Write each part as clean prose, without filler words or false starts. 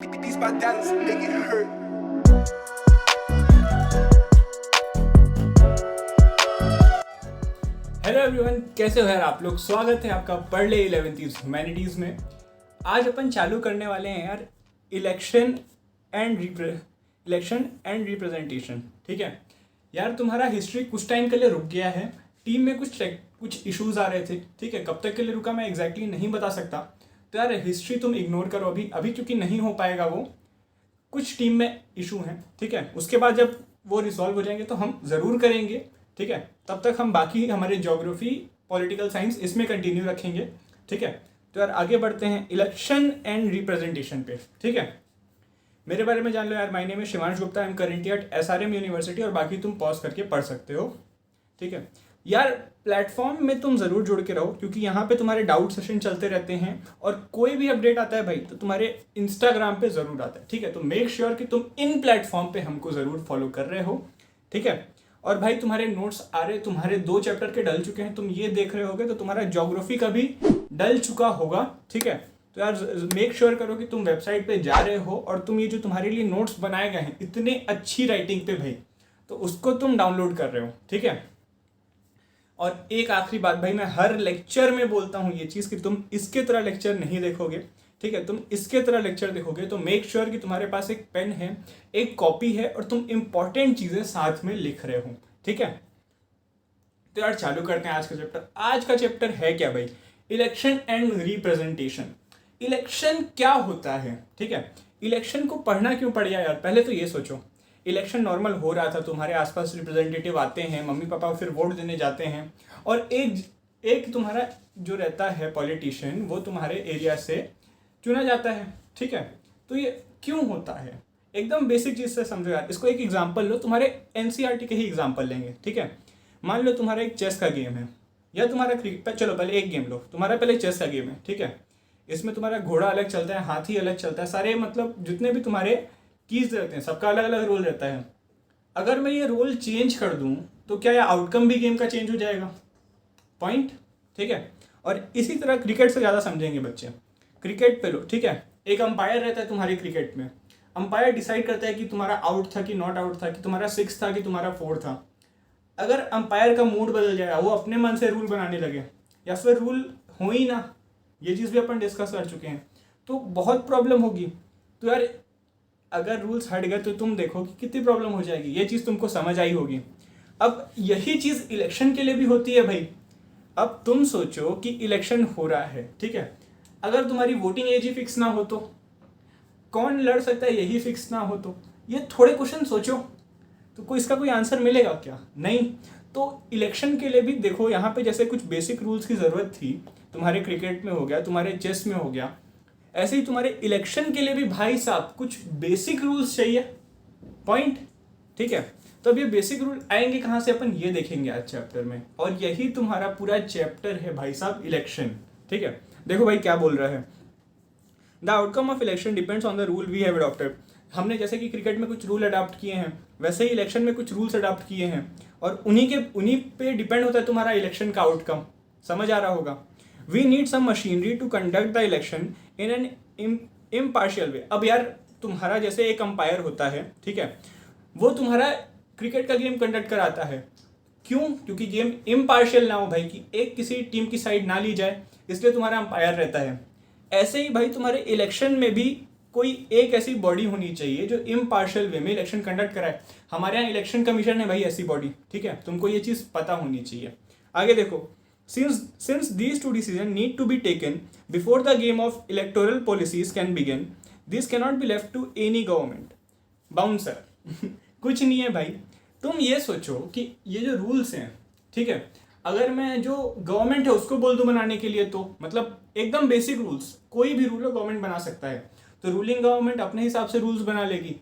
These my dollars make it hurt. Hello everyone, कैसे हो यार आप लोग। स्वागत है आपका पढ़ ले 11th ह्यूमैनिटीज़ में। आज अपन चालू करने वाले हैं यार इलेक्शन एंड रिप्रेजेंटेशन। ठीक है यार, तुम्हारा हिस्ट्री कुछ टाइम के लिए रुक गया है। टीम में कुछ इश्यूज आ रहे थे। ठीक है, कब तक के लिए रुका मैं एग्जैक्टली नहीं बता सकता। तो यार हिस्ट्री तुम इग्नोर करो अभी क्योंकि नहीं हो पाएगा वो। कुछ टीम में इशू हैं। ठीक है, उसके बाद जब वो रिसॉल्व हो जाएंगे तो हम ज़रूर करेंगे। ठीक है, तब तक हम बाकी हमारे ज्योग्राफी, पॉलिटिकल साइंस इसमें कंटिन्यू रखेंगे। ठीक है, तो यार आगे बढ़ते हैं इलेक्शन एंड रिप्रेजेंटेशन पे। ठीक है, मेरे बारे में जान लो यार। माय नेम है Shivansh Gupta, I am currently eight SRM university, और बाकी तुम पॉज करके पढ़ सकते हो। ठीक है यार, प्लेटफॉर्म में तुम ज़रूर जुड़ के रहो क्योंकि यहाँ पे तुम्हारे डाउट सेशन चलते रहते हैं, और कोई भी अपडेट आता है भाई तो तुम्हारे इंस्टाग्राम पे ज़रूर आता है। ठीक है, तो मेक श्योर कि तुम इन प्लेटफॉर्म पे हमको ज़रूर फॉलो कर रहे हो। ठीक है, और भाई तुम्हारे नोट्स आ रहे, तुम्हारे 2 चैप्टर के डल चुके हैं, तुम ये देख रहे होगे तो तुम्हारा ज्योग्राफी का भी डल चुका होगा। ठीक है, तो यार मेक श्योर करो कि तुम वेबसाइट पे जा रहे हो और तुम ये जो तुम्हारे लिए नोट्स बनाए गए हैं इतने अच्छी राइटिंग पे भाई, तो उसको तुम डाउनलोड कर रहे हो। ठीक है, और एक आखिरी बात भाई, मैं हर लेक्चर में बोलता हूँ ये चीज़ कि तुम इसके तरह लेक्चर नहीं देखोगे। ठीक है, तुम इसके तरह लेक्चर देखोगे तो मेक श्योर कि तुम्हारे पास एक पेन है, एक कॉपी है, और तुम इंपॉर्टेंट चीज़ें साथ में लिख रहे हो। ठीक है, तो यार चालू करते हैं आज का चैप्टर। आज का चैप्टर है क्या भाई? Election and representation. इलेक्शन क्या होता है? ठीक है, इलेक्शन को पढ़ना क्यों पड़ेगा यार? पहले तो ये सोचो, इलेक्शन नॉर्मल हो रहा था, तुम्हारे आसपास रिप्रेजेंटेटिव आते हैं, मम्मी पापा फिर वोट देने जाते हैं, और एक तुम्हारा जो रहता है पॉलिटिशियन, वो तुम्हारे एरिया से चुना जाता है। ठीक है, तो ये क्यों होता है? एकदम बेसिक चीज़ से समझो यार। इसको एक एग्जांपल लो, तुम्हारे NCERT के ही एग्जांपल लेंगे। ठीक है, मान लो तुम्हारा एक चेस का गेम है, या तुम्हारा क्रिकेट, चलो पहले एक गेम लो, तुम्हारा पहले चेस का गेम है। ठीक है, इसमें तुम्हारा घोड़ा अलग चलता है, हाथी अलग चलता है, सारे मतलब जितने भी तुम्हारे कीज रहते हैं सबका अलग अलग रोल रहता है। अगर मैं ये रोल चेंज कर दूं तो क्या यह आउटकम भी गेम का चेंज हो जाएगा? पॉइंट। ठीक है, और इसी तरह क्रिकेट से ज़्यादा समझेंगे बच्चे। क्रिकेट पे लो, ठीक है, एक अंपायर रहता है तुम्हारी क्रिकेट में। अंपायर डिसाइड करता है कि तुम्हारा आउट था कि नॉट आउट था, कि तुम्हारा 6 था कि तुम्हारा 4 था। अगर अंपायर का मूड बदल जाएगा, वो अपने मन से रूल बनाने लगे, या फिर रूल हो ही ना, ये चीज़ भी अपन डिस्कस कर चुके हैं, तो बहुत प्रॉब्लम होगी। तो यार अगर रूल्स हट गए तो तुम देखो कि कितनी प्रॉब्लम हो जाएगी। ये चीज़ तुमको समझ आई होगी। अब यही चीज़ इलेक्शन के लिए भी होती है भाई। अब तुम सोचो कि इलेक्शन हो रहा है, ठीक है, अगर तुम्हारी वोटिंग एज ही फिक्स ना हो तो कौन लड़ सकता है? यही फिक्स ना हो तो ये थोड़े क्वेश्चन सोचो, तो कोई इसका कोई आंसर मिलेगा क्या? नहीं। तो इलेक्शन के लिए भी देखो, यहाँ पे जैसे कुछ बेसिक रूल्स की ज़रूरत थी, तुम्हारे क्रिकेट में हो गया, तुम्हारे चेस में हो गया, ऐसे ही तुम्हारे इलेक्शन के लिए भी भाई साहब कुछ बेसिक रूल्स चाहिए। पॉइंट। ठीक है, तो अब ये बेसिक रूल आएंगे कहाँ से, अपन ये देखेंगे आज चैप्टर में, और यही तुम्हारा पूरा चैप्टर है भाई साहब, इलेक्शन। ठीक है, देखो भाई क्या बोल रहा है। The outcome of election depends on the rule we have adopted. हमने जैसे कि क्रिकेट में कुछ रूल अडॉप्ट किए हैं, वैसे ही इलेक्शन में कुछ रूल्स अडॉप्ट किए हैं, और उन्हीं पे डिपेंड होता है तुम्हारा इलेक्शन का आउटकम। समझ आ रहा होगा। We need some machinery to conduct the election in an impartial way. अब यार तुम्हारा जैसे एक अंपायर होता है, ठीक है, वो तुम्हारा क्रिकेट का गेम कंडक्ट कराता है। क्यों? क्योंकि गेम इम्पार्शियल ना हो भाई, कि एक किसी टीम की साइड ना ली जाए, इसलिए तुम्हारा अंपायर रहता है। ऐसे ही भाई तुम्हारे इलेक्शन में भी कोई एक ऐसी बॉडी होनी चाहिए जो इम्पार्शियल वे में इलेक्शन कंडक्ट कराए। हमारे यहाँ इलेक्शन कमीशन है भाई, ऐसी बॉडी। ठीक है, तुमको ये चीज़ पता होनी चाहिए। आगे देखो, since these two decisions need to be taken before the game of electoral policies can begin, this cannot be left to any government. Bouncer. कुछ नहीं है भाई। तुम ये सोचो कि ये जो रूल्स हैं, ठीक है, अगर मैं जो गवर्नमेंट है उसको बोल दूं बनाने के लिए, तो मतलब एकदम बेसिक रूल्स, कोई भी रूल गवर्नमेंट बना सकता है, तो रूलिंग गवर्नमेंट अपने हिसाब से रूल्स बना लेगी,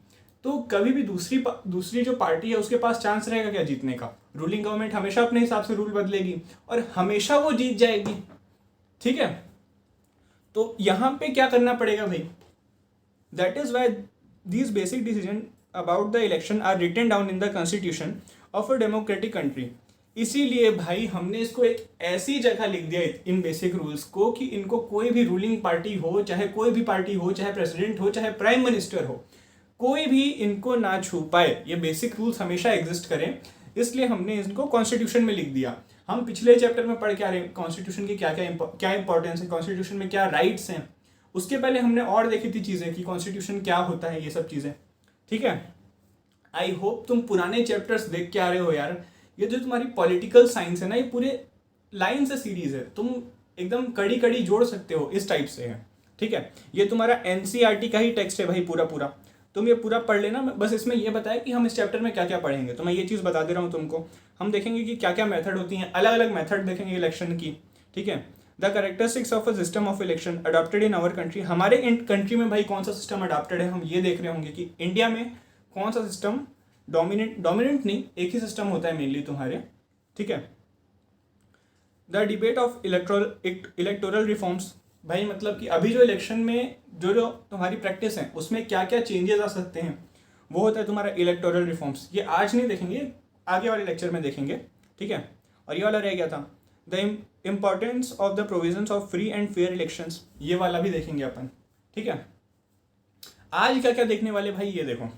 तो कभी भी दूसरी जो पार्टी है उसके पास चांस रहेगा क्या जीतने का? रूलिंग गवर्नमेंट हमेशा अपने हिसाब से रूल बदलेगी और हमेशा वो जीत जाएगी। ठीक है, तो यहाँ पे क्या करना पड़ेगा भाई? That is why these basic decision about the election are written down in the constitution of a democratic country. इसीलिए भाई हमने इसको एक ऐसी जगह लिख दिया इन बेसिक रूल्स को कि इनको कोई भी रूलिंग पार्टी हो, चाहे कोई भी पार्टी हो, चाहे प्रेसिडेंट हो, चाहे प्राइम मिनिस्टर हो, कोई भी इनको ना छू पाए। ये बेसिक रूल्स हमेशा एग्जिस्ट करें, इसलिए हमने इनको कॉन्स्टिट्यूशन में लिख दिया। हम पिछले चैप्टर में पढ़ के आ रहे हैं कॉन्स्टिट्यूशन की क्या इंपॉर्टेंस है, कॉन्स्टिट्यूशन में क्या राइट्स हैं। उसके पहले हमने और देखी थी चीज़ें कि कॉन्स्टिट्यूशन क्या होता है, ये सब चीज़ें। ठीक है, आई होप तुम पुराने चैप्टर्स देख के आ रहे हो यार। ये जो तुम्हारी पॉलिटिकल साइंस है ना, ये पूरे लाइन से सीरीज है, तुम एकदम कड़ी कड़ी जोड़ सकते हो, इस टाइप से है। ठीक है, ये तुम्हारा एनसीईआरटी का ही टेक्स्ट है भाई, पूरा पूरा तुम ये पूरा पढ़ लेना। बस इसमें ये बताया कि हम इस चैप्टर में क्या क्या पढ़ेंगे, तो मैं ये चीज़ बता दे रहा हूँ तुमको। हम देखेंगे कि क्या क्या मेथड होती हैं, अलग अलग मेथड देखेंगे इलेक्शन की। ठीक है, the characteristics of a system of election adopted in our country. हमारे कंट्री में भाई कौन सा सिस्टम अडॉप्टेड है, हम ये देख रहे होंगे कि इंडिया में कौन सा सिस्टम डोमिनेंट नहीं, एक ही सिस्टम होता है मेनली तुम्हारे। ठीक है, the debate of electoral reforms. भाई मतलब कि अभी जो इलेक्शन में जो तुम्हारी प्रैक्टिस है उसमें क्या क्या चेंजेस आ सकते हैं, वो होता है तुम्हारा इलेक्टोरल रिफॉर्म्स। ये आज नहीं देखेंगे, आगे वाले लेक्चर में देखेंगे। ठीक है, और ये वाला रह गया था the importance of the provisions of free and fair elections, ये वाला भी देखेंगे अपन। ठीक है, आज क्या क्या देखने वाले भाई, ये देखो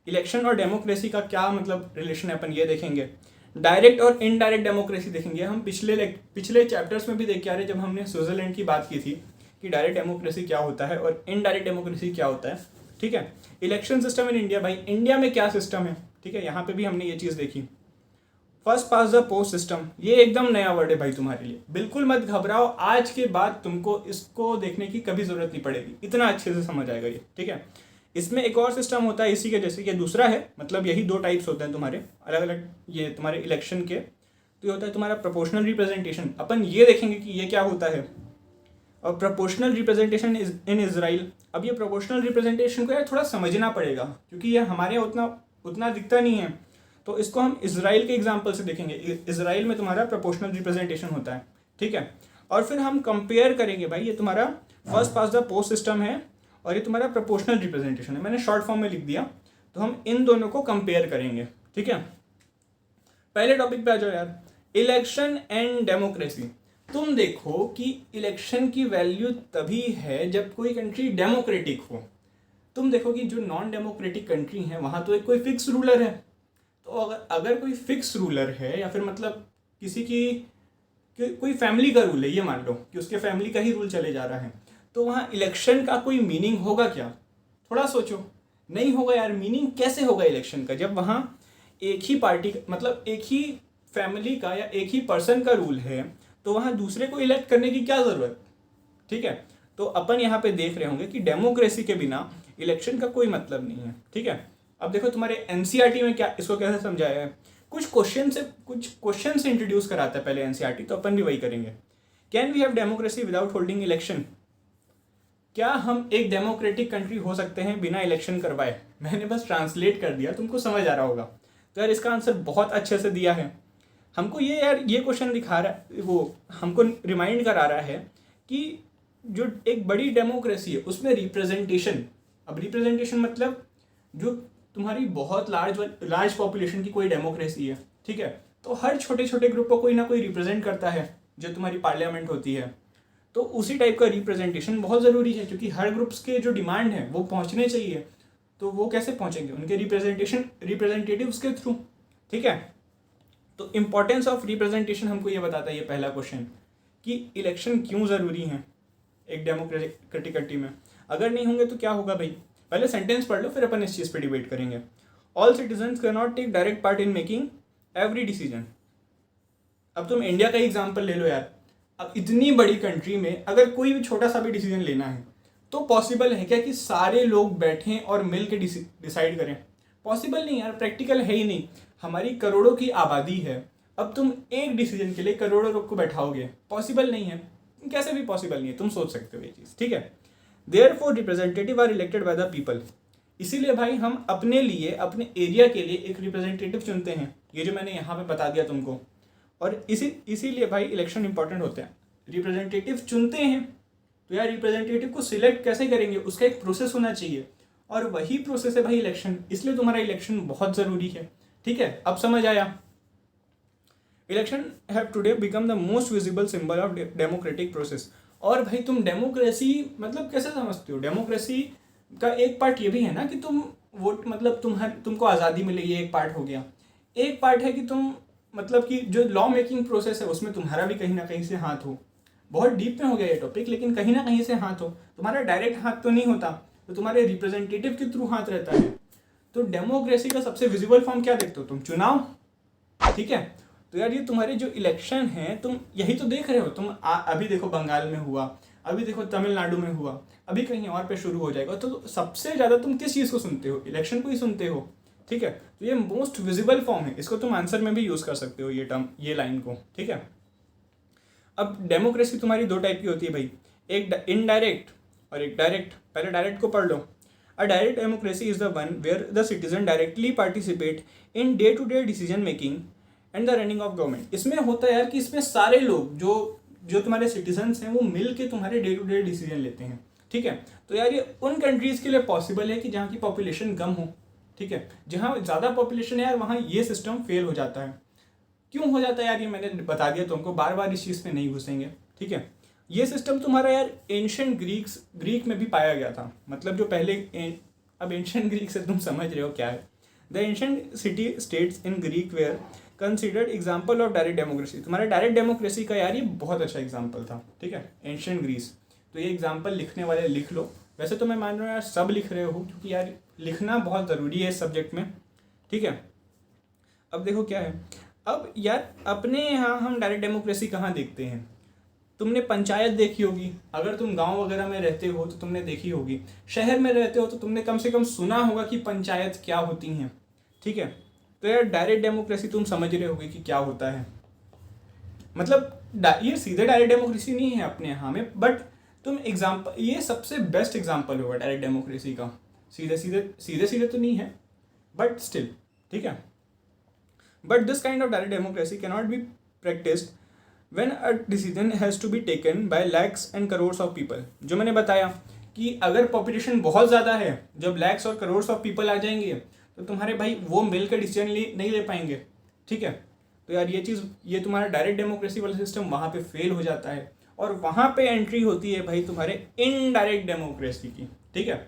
इलेक्शन और डेमोक्रेसी का क्या मतलब रिलेशन है, अपन ये देखेंगे। डायरेक्ट और इनडायरेक्ट डेमोक्रेसी देखेंगे। हम पिछले चैप्टर्स में भी देख के आ रहे, जब हमने स्विट्जरलैंड की बात की थी कि डायरेक्ट डेमोक्रेसी क्या होता है और इनडायरेक्ट डेमोक्रेसी क्या होता है। ठीक है, इलेक्शन सिस्टम इन इंडिया, भाई इंडिया में क्या सिस्टम है। ठीक है, यहाँ पे भी हमने ये चीज़ देखी। First pass the post system, ये एकदम नया वर्ड है भाई तुम्हारे लिए, बिल्कुल मत घबराओ, आज के बाद तुमको इसको देखने की कभी ज़रूरत नहीं पड़ेगी, इतना अच्छे से समझ आएगा ये। ठीक है, इसमें एक और सिस्टम होता है इसी के जैसे, ये दूसरा है, मतलब यही दो टाइप्स होते हैं तुम्हारे अलग अलग ये तुम्हारे इलेक्शन के। तो ये होता है तुम्हारा प्रोपोर्शनल रिप्रेजेंटेशन, अपन ये देखेंगे कि ये क्या होता है। और प्रोपोर्शनल रिप्रेजेंटेशन इन इजराइल। अब ये प्रोपोर्शनल रिप्रेजेंटेशन को यार थोड़ा समझना पड़ेगा, क्योंकि ये हमारे यहाँ उतना दिखता नहीं है, तो इसको हम इजराइल के एग्जाम्पल से देखेंगे। इजराइल में तुम्हारा प्रोपोर्शनल रिप्रेजेंटेशन होता है। ठीक है, और फिर हम कंपेयर करेंगे भाई, ये तुम्हारा first pass the post system है और ये तुम्हारा प्रोपोर्शनल रिप्रेजेंटेशन है, मैंने शॉर्ट फॉर्म में लिख दिया। तो हम इन दोनों को कंपेयर करेंगे। ठीक है, पहले टॉपिक पे आ जाओ यार, इलेक्शन एंड डेमोक्रेसी। तुम देखो कि इलेक्शन की वैल्यू तभी है जब कोई कंट्री डेमोक्रेटिक हो। तुम देखो कि जो नॉन डेमोक्रेटिक कंट्री है वहाँ तो एक कोई फिक्स रूलर है, तो अगर कोई फिक्स रूलर है या फिर मतलब किसी की कोई फैमिली का रूल है, ये मान लो कि उसके फैमिली का ही रूल चले जा रहा है, तो वहाँ इलेक्शन का कोई मीनिंग होगा क्या? थोड़ा सोचो, नहीं होगा यार। मीनिंग कैसे होगा इलेक्शन का जब वहाँ एक ही पार्टी मतलब एक ही फैमिली का या एक ही पर्सन का रूल है, तो वहाँ दूसरे को इलेक्ट करने की क्या ज़रूरत। ठीक है, तो अपन यहाँ पे देख रहे होंगे कि डेमोक्रेसी के बिना इलेक्शन का कोई मतलब नहीं है। ठीक है, अब देखो तुम्हारे एनसीईआरटी में क्या इसको कैसे समझाया है, कुछ क्वेश्चन से इंट्रोड्यूस कराता है पहले एनसीईआरटी, तो अपन भी वही करेंगे। Can we have democracy without holding election? क्या हम एक डेमोक्रेटिक कंट्री हो सकते हैं बिना इलेक्शन करवाए? मैंने बस ट्रांसलेट कर दिया, तुमको समझ आ रहा होगा। तो यार इसका आंसर बहुत अच्छे से दिया है हमको। ये यार ये क्वेश्चन दिखा रहा है, वो हमको रिमाइंड करा रहा है कि जो एक बड़ी डेमोक्रेसी है उसमें रिप्रेजेंटेशन, अब रिप्रेजेंटेशन मतलब जो तुम्हारी बहुत लार्ज पॉपुलेशन की कोई डेमोक्रेसी है। ठीक है, तो हर छोटे छोटे ग्रुप को कोई ना कोई रिप्रेजेंट करता है, जो तुम्हारी पार्लियामेंट होती है। तो उसी टाइप का रिप्रेजेंटेशन बहुत ज़रूरी है, क्योंकि हर ग्रुप्स के जो डिमांड है वो पहुंचने चाहिए। तो वो कैसे पहुंचेंगे? उनके रिप्रेजेंटेटिव्स के थ्रू। ठीक है, तो इम्पोर्टेंस ऑफ रिप्रेजेंटेशन हमको ये बताता है ये पहला क्वेश्चन, कि इलेक्शन क्यों ज़रूरी है एक डेमोक्रेटिक कंट्री में। अगर नहीं होंगे तो क्या होगा भाई? पहले सेंटेंस पढ़ लो, फिर अपन इस चीज़ पे डिबेट करेंगे। All citizens can not take direct part in making every decision. अब तुम इंडिया का ही एग्जाम्पल ले लो यार। अब इतनी बड़ी कंट्री में अगर कोई भी छोटा सा भी डिसीजन लेना है तो पॉसिबल है क्या कि सारे लोग बैठें और मिल के डिसाइड करें? पॉसिबल नहीं यार, प्रैक्टिकल है ही नहीं। हमारी करोड़ों की आबादी है, अब तुम एक डिसीजन के लिए करोड़ों लोग को बैठाओगे? पॉसिबल नहीं है, कैसे भी पॉसिबल नहीं है, तुम सोच सकते हो ये चीज़। ठीक है, therefore representative are elected by the people. इसीलिए भाई हम अपने लिए अपने एरिया के लिए एक रिप्रेजेंटेटिव चुनते हैं, ये जो मैंने यहाँ पे बता दिया तुमको। और इसीलिए भाई इलेक्शन इंपॉर्टेंट होते हैं। रिप्रेजेंटेटिव चुनते हैं तो यार रिप्रेजेंटेटिव को सिलेक्ट कैसे करेंगे, उसका एक प्रोसेस होना चाहिए, और वही प्रोसेस है भाई इलेक्शन। इसलिए तुम्हारा इलेक्शन बहुत ज़रूरी है। ठीक है, अब समझ आया? Election have today become the most visible symbol of democratic process. और भाई तुम डेमोक्रेसी मतलब कैसे समझते हो? डेमोक्रेसी का एक पार्ट ये भी है ना कि तुम वोट मतलब तुमको आज़ादी मिले, ये एक पार्ट हो गया। एक पार्ट है कि तुम मतलब कि जो लॉ मेकिंग प्रोसेस है उसमें तुम्हारा भी कहीं ना कहीं से हाथ हो। बहुत डीप में हो गया ये टॉपिक, लेकिन कहीं ना कहीं से हाथ हो। तुम्हारा डायरेक्ट हाथ तो नहीं होता, तो तुम्हारे रिप्रेजेंटेटिव के थ्रू हाथ रहता है। तो डेमोक्रेसी का सबसे विजिबल फॉर्म क्या देखते हो तुम? चुनाव, ठीक है। तो यार ये तुम्हारे जो इलेक्शन है तुम यही तो देख रहे हो। तुम अभी देखो बंगाल में हुआ, अभी देखो तमिलनाडु में हुआ, अभी कहीं और पे शुरू हो जाएगा। तो सबसे ज़्यादा तुम किस चीज़ को सुनते हो? इलेक्शन को ही सुनते हो, ठीक है। तो ये मोस्ट विजिबल फॉर्म है, इसको तुम आंसर में भी यूज़ कर सकते हो ये टर्म, ये लाइन को, ठीक है। अब डेमोक्रेसी तुम्हारी दो टाइप की होती है भाई, एक इनडायरेक्ट और एक डायरेक्ट। पहले डायरेक्ट को पढ़ लो। A direct democracy is the one where the citizen directly participate in day to day decision making and the running of government. इसमें होता है यार कि इसमें सारे लोग जो जो तुम्हारे सिटीजन्स हैं वो मिल के तुम्हारे डे टू डे डिसीजन लेते हैं, ठीक है। तो यार ये उन कंट्रीज़ के लिए पॉसिबल है कि जहाँ की पॉपुलेशन कम हो, ठीक है। जहाँ ज़्यादा पॉपुलेशन है यार वहाँ ये सिस्टम फेल हो जाता है। क्यों हो जाता है यार ये मैंने बता दिया तुमको, बार बार इस चीज़ में नहीं घुसेंगे, ठीक है। ये सिस्टम तुम्हारा यार एंशिएंट ग्रीक में भी पाया गया था। मतलब जो पहले अब एंशिएंट ग्रीक से तुम समझ रहे हो क्या है। The ancient city states in Greek were considered example of direct democracy. तुम्हारा डायरेक्ट डेमोक्रेसी का यार ये बहुत अच्छा एग्जाम्पल था, ठीक है, एंशिएंट ग्रीस। तो ये एग्जाम्पल लिखने वाले लिख लो। वैसे तो मैं मान रहा हूँ यार सब लिख रहे हो, क्योंकि यार लिखना बहुत ज़रूरी है इस सब्जेक्ट में, ठीक है। अब देखो क्या है, अब यार अपने यहाँ हम डायरेक्ट डेमोक्रेसी कहाँ देखते हैं? तुमने पंचायत देखी होगी, अगर तुम गांव वगैरह में रहते हो तो तुमने देखी होगी। शहर में रहते हो तो तुमने कम से कम सुना होगा कि पंचायत क्या होती हैं, ठीक है। तो यार डायरेक्ट डेमोक्रेसी तुम समझ रहे होगे कि क्या होता है। मतलब ये सीधे डायरेक्ट डेमोक्रेसी नहीं है अपने यहाँ में, बट तुम एग्जाम्पल, ये सबसे बेस्ट एग्जाम्पल होगा डायरेक्ट डेमोक्रेसी का। सीधे सीधे तो नहीं है, बट स्टिल, ठीक है। But this kind of direct democracy cannot be practiced when a decision has to be taken by lakhs and crores of people। जो मैंने बताया कि अगर पॉपुलेशन बहुत ज़्यादा है, जब लैक्स और करोड्स ऑफ पीपल आ जाएंगे तो तुम्हारे भाई वो मिलकर डिसीजन नहीं ले पाएंगे, ठीक है। तो यार ये तुम्हारा डायरेक्ट डेमोक्रेसी वाला सिस्टम वहाँ पे फेल हो जाता है, और वहाँ पे एंट्री होती है भाई तुम्हारे इनडायरेक्ट डेमोक्रेसी की, ठीक है।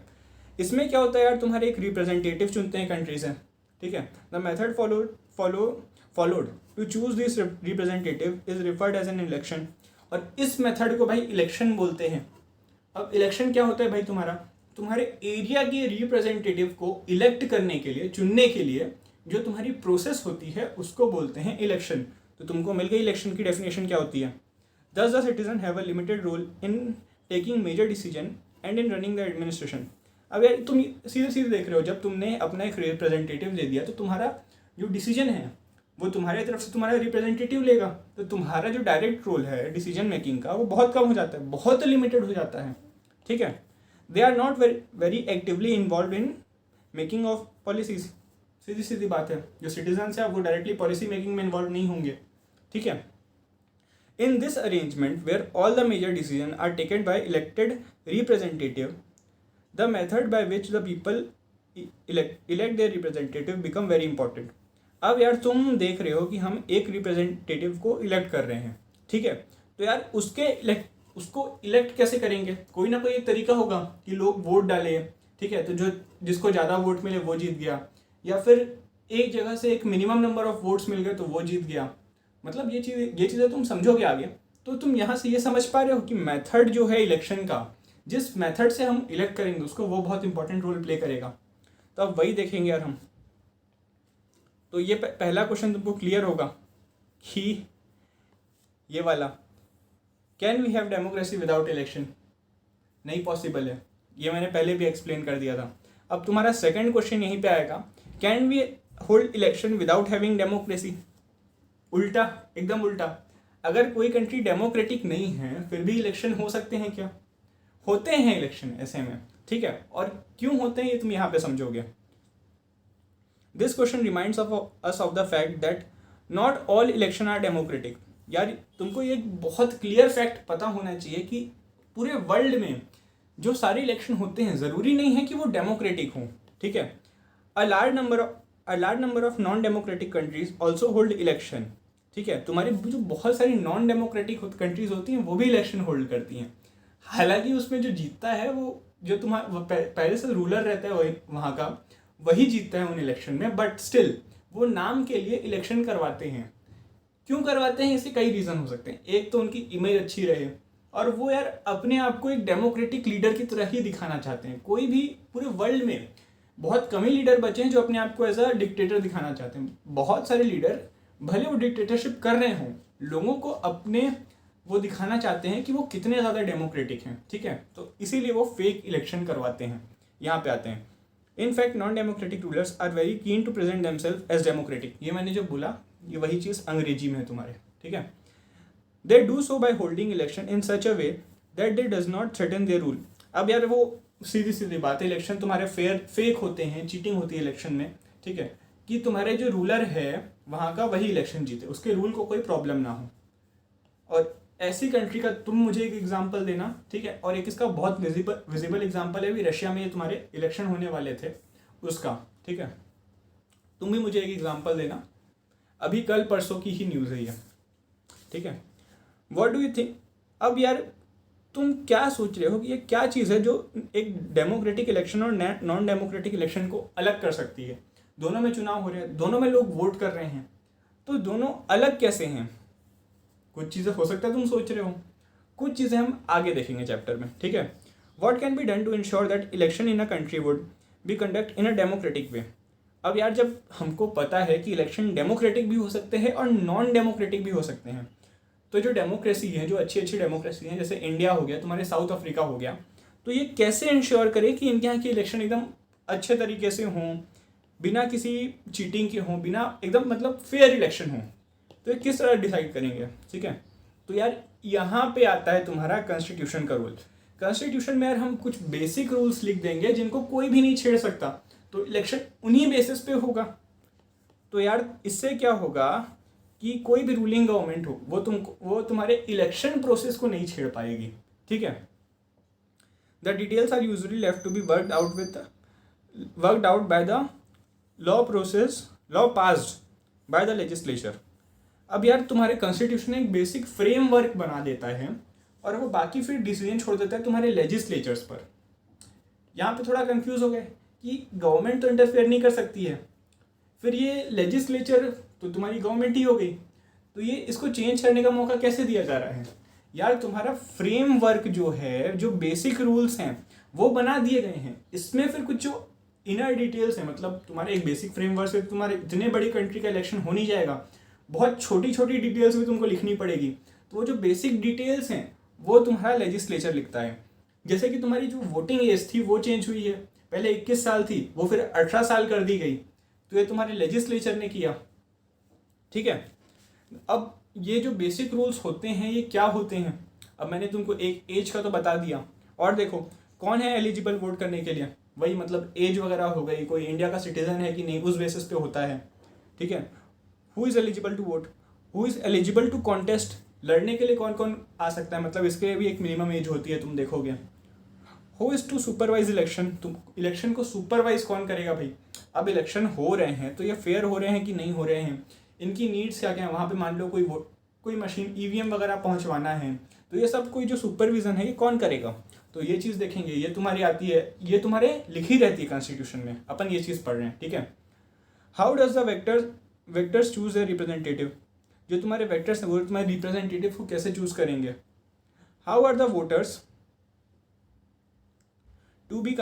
इसमें क्या होता है यार, तुम्हारे एक रिप्रेजेंटेटिव चुनते हैं कंट्री से, ठीक है। The method followed to choose this representative is referred as an election। और इस मेथड को भाई इलेक्शन बोलते हैं। अब इलेक्शन क्या होता है भाई, तुम्हारे एरिया के रिप्रेजेंटेटिव को इलेक्ट करने के लिए, चुनने के लिए जो तुम्हारी प्रोसेस होती है उसको बोलते हैं इलेक्शन। तो तुमको मिल गई इलेक्शन की डेफिनेशन क्या होती है। Thus the citizen have a limited role in taking major decision and in running the administration। अब यार तुम सीधे देख रहे हो, जब तुमने अपना एक रिप्रेजेंटेटिव दे दिया तो तुम्हारा जो डिसीजन है वो तुम्हारे तरफ से तुम्हारा रिप्रेजेंटेटिव लेगा। तो तुम्हारा जो डायरेक्ट रोल है डिसीजन मेकिंग का वो बहुत कम हो जाता है, बहुत लिमिटेड हो जाता है, ठीक है। They are not very actively involve in making of policies. सीधी बात है, जो सिटीजन्स है वो डायरेक्टली पॉलिसी मेकिंग में इन्वॉल्व नहीं होंगे, ठीक है। In this arrangement, where all the major decisions are taken by elected representative, the method by which the people elect their representative become very important। अब यार तुम देख रहे हो कि हम एक रिप्रेजेंटेटिव को इलेक्ट कर रहे हैं, ठीक है। तो यार उसको इलेक्ट कैसे करेंगे? कोई ना कोई एक तरीका होगा कि लोग वोट डालें, ठीक है। तो जिसको ज़्यादा वोट मिले वो जीत गया, या फिर एक जगह से एक मिनिमम नंबर ऑफ वोट्स मिल गए तो वो जीत गया। मतलब ये चीज़ें तुम समझोगे आगे। तो तुम यहाँ से ये समझ पा रहे हो कि मेथड जो है इलेक्शन का, जिस मेथड से हम इलेक्ट करेंगे उसको वो बहुत इंपॉर्टेंट रोल प्ले करेगा। तो अब वही देखेंगे यार हम। तो ये पहला क्वेश्चन तुमको क्लियर होगा कि ये वाला, can we have democracy without election? नहीं पॉसिबल है, ये मैंने पहले भी एक्सप्लेन कर दिया था। अब तुम्हारा सेकंड क्वेश्चन यहीं पे आएगा, can we hold election without having democracy? उल्टा, एकदम उल्टा। अगर कोई कंट्री डेमोक्रेटिक नहीं है फिर भी इलेक्शन हो सकते हैं क्या? होते हैं इलेक्शन ऐसे में, ठीक है। और क्यों होते हैं ये तुम यहाँ पे समझोगे। This question reminds us of the fact that not all election are democratic. यार तुमको ये बहुत क्लियर फैक्ट पता होना चाहिए कि पूरे वर्ल्ड में जो सारे इलेक्शन होते हैं ज़रूरी नहीं है कि वो डेमोक्रेटिक हों, ठीक है। A large number of non democratic countries also hold election, ठीक है, तुम्हारी जो बहुत सारी नॉन डेमोक्रेटिक कंट्रीज होती हैं वो भी इलेक्शन होल्ड करती हैं। हालांकि उसमें जो जीतता है वो जो तुम्हारा पहले से रूलर रहता है वहाँ का, वही जीतता है उन इलेक्शन में, बट स्टिल वो नाम के लिए इलेक्शन करवाते हैं। क्यों करवाते हैं, इसके कई रीज़न हो सकते हैं। एक तो उनकी इमेज अच्छी रहे, और वो यार अपने आप को एक डेमोक्रेटिक लीडर की तरह ही दिखाना चाहते हैं। कोई भी पूरे वर्ल्ड में बहुत कम ही लीडर बचे हैं जो अपने आप को एज अ डिक्टेटर दिखाना चाहते हैं। बहुत सारे लीडर भले वो डिक्टेटरशिप कर रहे हों, लोगों को अपने वो दिखाना चाहते हैं कि वो कितने ज़्यादा डेमोक्रेटिक हैं, ठीक है। तो इसीलिए वो फेक इलेक्शन करवाते हैं। यहाँ पे आते हैं, in fact non democratic rulers are very keen to present themselves as democratic. ये मैंने जो बोला ये वही चीज़ अंग्रेजी में है तुम्हारे, ठीक है। They do so by holding election in such a way that they does not threaten their rule. अब यार वो सीधी सीधी बात है, इलेक्शन तुम्हारे फेक होते हैं, चीटिंग होती है इलेक्शन में, ठीक है, कि तुम्हारे जो रूलर है वहाँ का वही इलेक्शन जीते, उसके रूल को कोई प्रॉब्लम ना हो। और ऐसी कंट्री का तुम मुझे एक एग्जांपल देना, ठीक है। और एक इसका बहुत विजिबल एग्जांपल है भी, रशिया में ये तुम्हारे इलेक्शन होने वाले थे उसका, ठीक है। तुम भी मुझे एक एग्जांपल देना, अभी कल परसों की ही न्यूज़ है ये, ठीक है। व्हाट डू यू थिंक, अब यार तुम क्या सोच रहे हो कि ये क्या चीज़ है जो एक डेमोक्रेटिक इलेक्शन और नॉन डेमोक्रेटिक इलेक्शन को अलग कर सकती है। दोनों में चुनाव हो रहे हैं, दोनों में लोग वोट कर रहे हैं, तो दोनों अलग कैसे हैं। कुछ चीज़ें हो सकता है तुम सोच रहे हो, कुछ चीज़ें हम आगे देखेंगे चैप्टर में, ठीक है। What can be done to ensure that election in a country would be conduct in a democratic way. अब यार जब हमको पता है कि इलेक्शन डेमोक्रेटिक भी हो सकते हैं और नॉन डेमोक्रेटिक भी हो सकते हैं, तो जो डेमोक्रेसी है, जो अच्छी अच्छी डेमोक्रेसी है, जैसे इंडिया हो गया, तुम्हारे साउथ अफ्रीका हो गया, तो ये कैसे इंश्योर करे कि इनके यहाँ की इलेक्शन एकदम अच्छे तरीके से हों, बिना किसी चीटिंग के हों, बिना एकदम मतलब फेयर इलेक्शन हो। तो ये किस तरह डिसाइड करेंगे, ठीक है। तो यार यहाँ पे आता है तुम्हारा कॉन्स्टिट्यूशन का रूल। कॉन्स्टिट्यूशन में यार हम कुछ बेसिक रूल्स लिख देंगे जिनको कोई भी नहीं छेड़ सकता, तो इलेक्शन उन्हीं बेसिस पे होगा। तो यार इससे क्या होगा कि कोई भी रूलिंग गवर्नमेंट हो वो तुम्हारे इलेक्शन प्रोसेस को नहीं छेड़ पाएगी, ठीक है। The details are usually left to be worked out by the law passed by the legislature. अब यार तुम्हारे कॉन्स्टिट्यूशन एक बेसिक फ्रेमवर्क बना देता है और वो बाकी फिर डिसीजन छोड़ देता है तुम्हारे लेजिस्लेचर्स पर। यहाँ पे थोड़ा कंफ्यूज हो गए कि गवर्नमेंट तो इंटरफेयर नहीं कर सकती है, फिर ये लेजिस्लेचर तो तुम्हारी गवर्नमेंट ही हो गई, तो ये इसको चेंज करने का मौका कैसे दिया जा रहा है। यार तुम्हारा फ्रेमवर्क जो है, जो बेसिक रूल्स हैं वो बना दिए गए हैं, इसमें फिर कुछ जो इनर डिटेल्स हैं, मतलब तुम्हारे एक बेसिक फ्रेमवर्क से तुम्हारे इतने बड़ी कंट्री का इलेक्शन हो नहीं जाएगा, बहुत छोटी छोटी डिटेल्स भी तुमको लिखनी पड़ेगी। तो वो जो बेसिक डिटेल्स हैं वो तुम्हारा लेजिस्लेचर लिखता है। जैसे कि तुम्हारी जो वोटिंग एज थी वो चेंज हुई है, पहले 21 साल थी, वो फिर 18 साल कर दी गई, तो ये तुम्हारे लेजिस्लेचर ने किया, ठीक है। अब ये जो बेसिक रूल्स होते हैं ये क्या होते हैं, अब मैंने तुमको एक एज का तो बता दिया, और देखो कौन है एलिजिबल वोट करने के लिए, वही मतलब एज वगैरह हो गई, कोई इंडिया का सिटीजन है कि नहीं उस बेसिस पे होता है, ठीक है। Who is eligible to vote, who is eligible to contest, लड़ने के लिए कौन कौन आ सकता है, मतलब इसके भी एक मिनिमम एज होती है, तुम देखोगे। Who is to supervise election, तुम इलेक्शन को सुपरवाइज कौन करेगा भाई। अब इलेक्शन हो रहे हैं तो ये फेयर हो रहे हैं कि नहीं हो रहे हैं, इनकी नीड्स क्या क्या है, वहाँ पे मान लो कोई मशीन ईवीएम वगैरह पहुँचवाना है, तो ये सब कोई जो सुपरविजन है ये कौन करेगा, तो ये चीज़ देखेंगे। ये तुम्हारी आती है, ये तुम्हारे लिखी रहती है कॉन्स्टिट्यूशन में, अपन ये चीज़ पढ़ रहे हैं, ठीक है। How does the vectors choose a representative, जो तुम्हारे वेक्टर्स हैं वो तुम्हारे रिप्रेजेंटेटिव को कैसे चूज करेंगे। How are the voters to be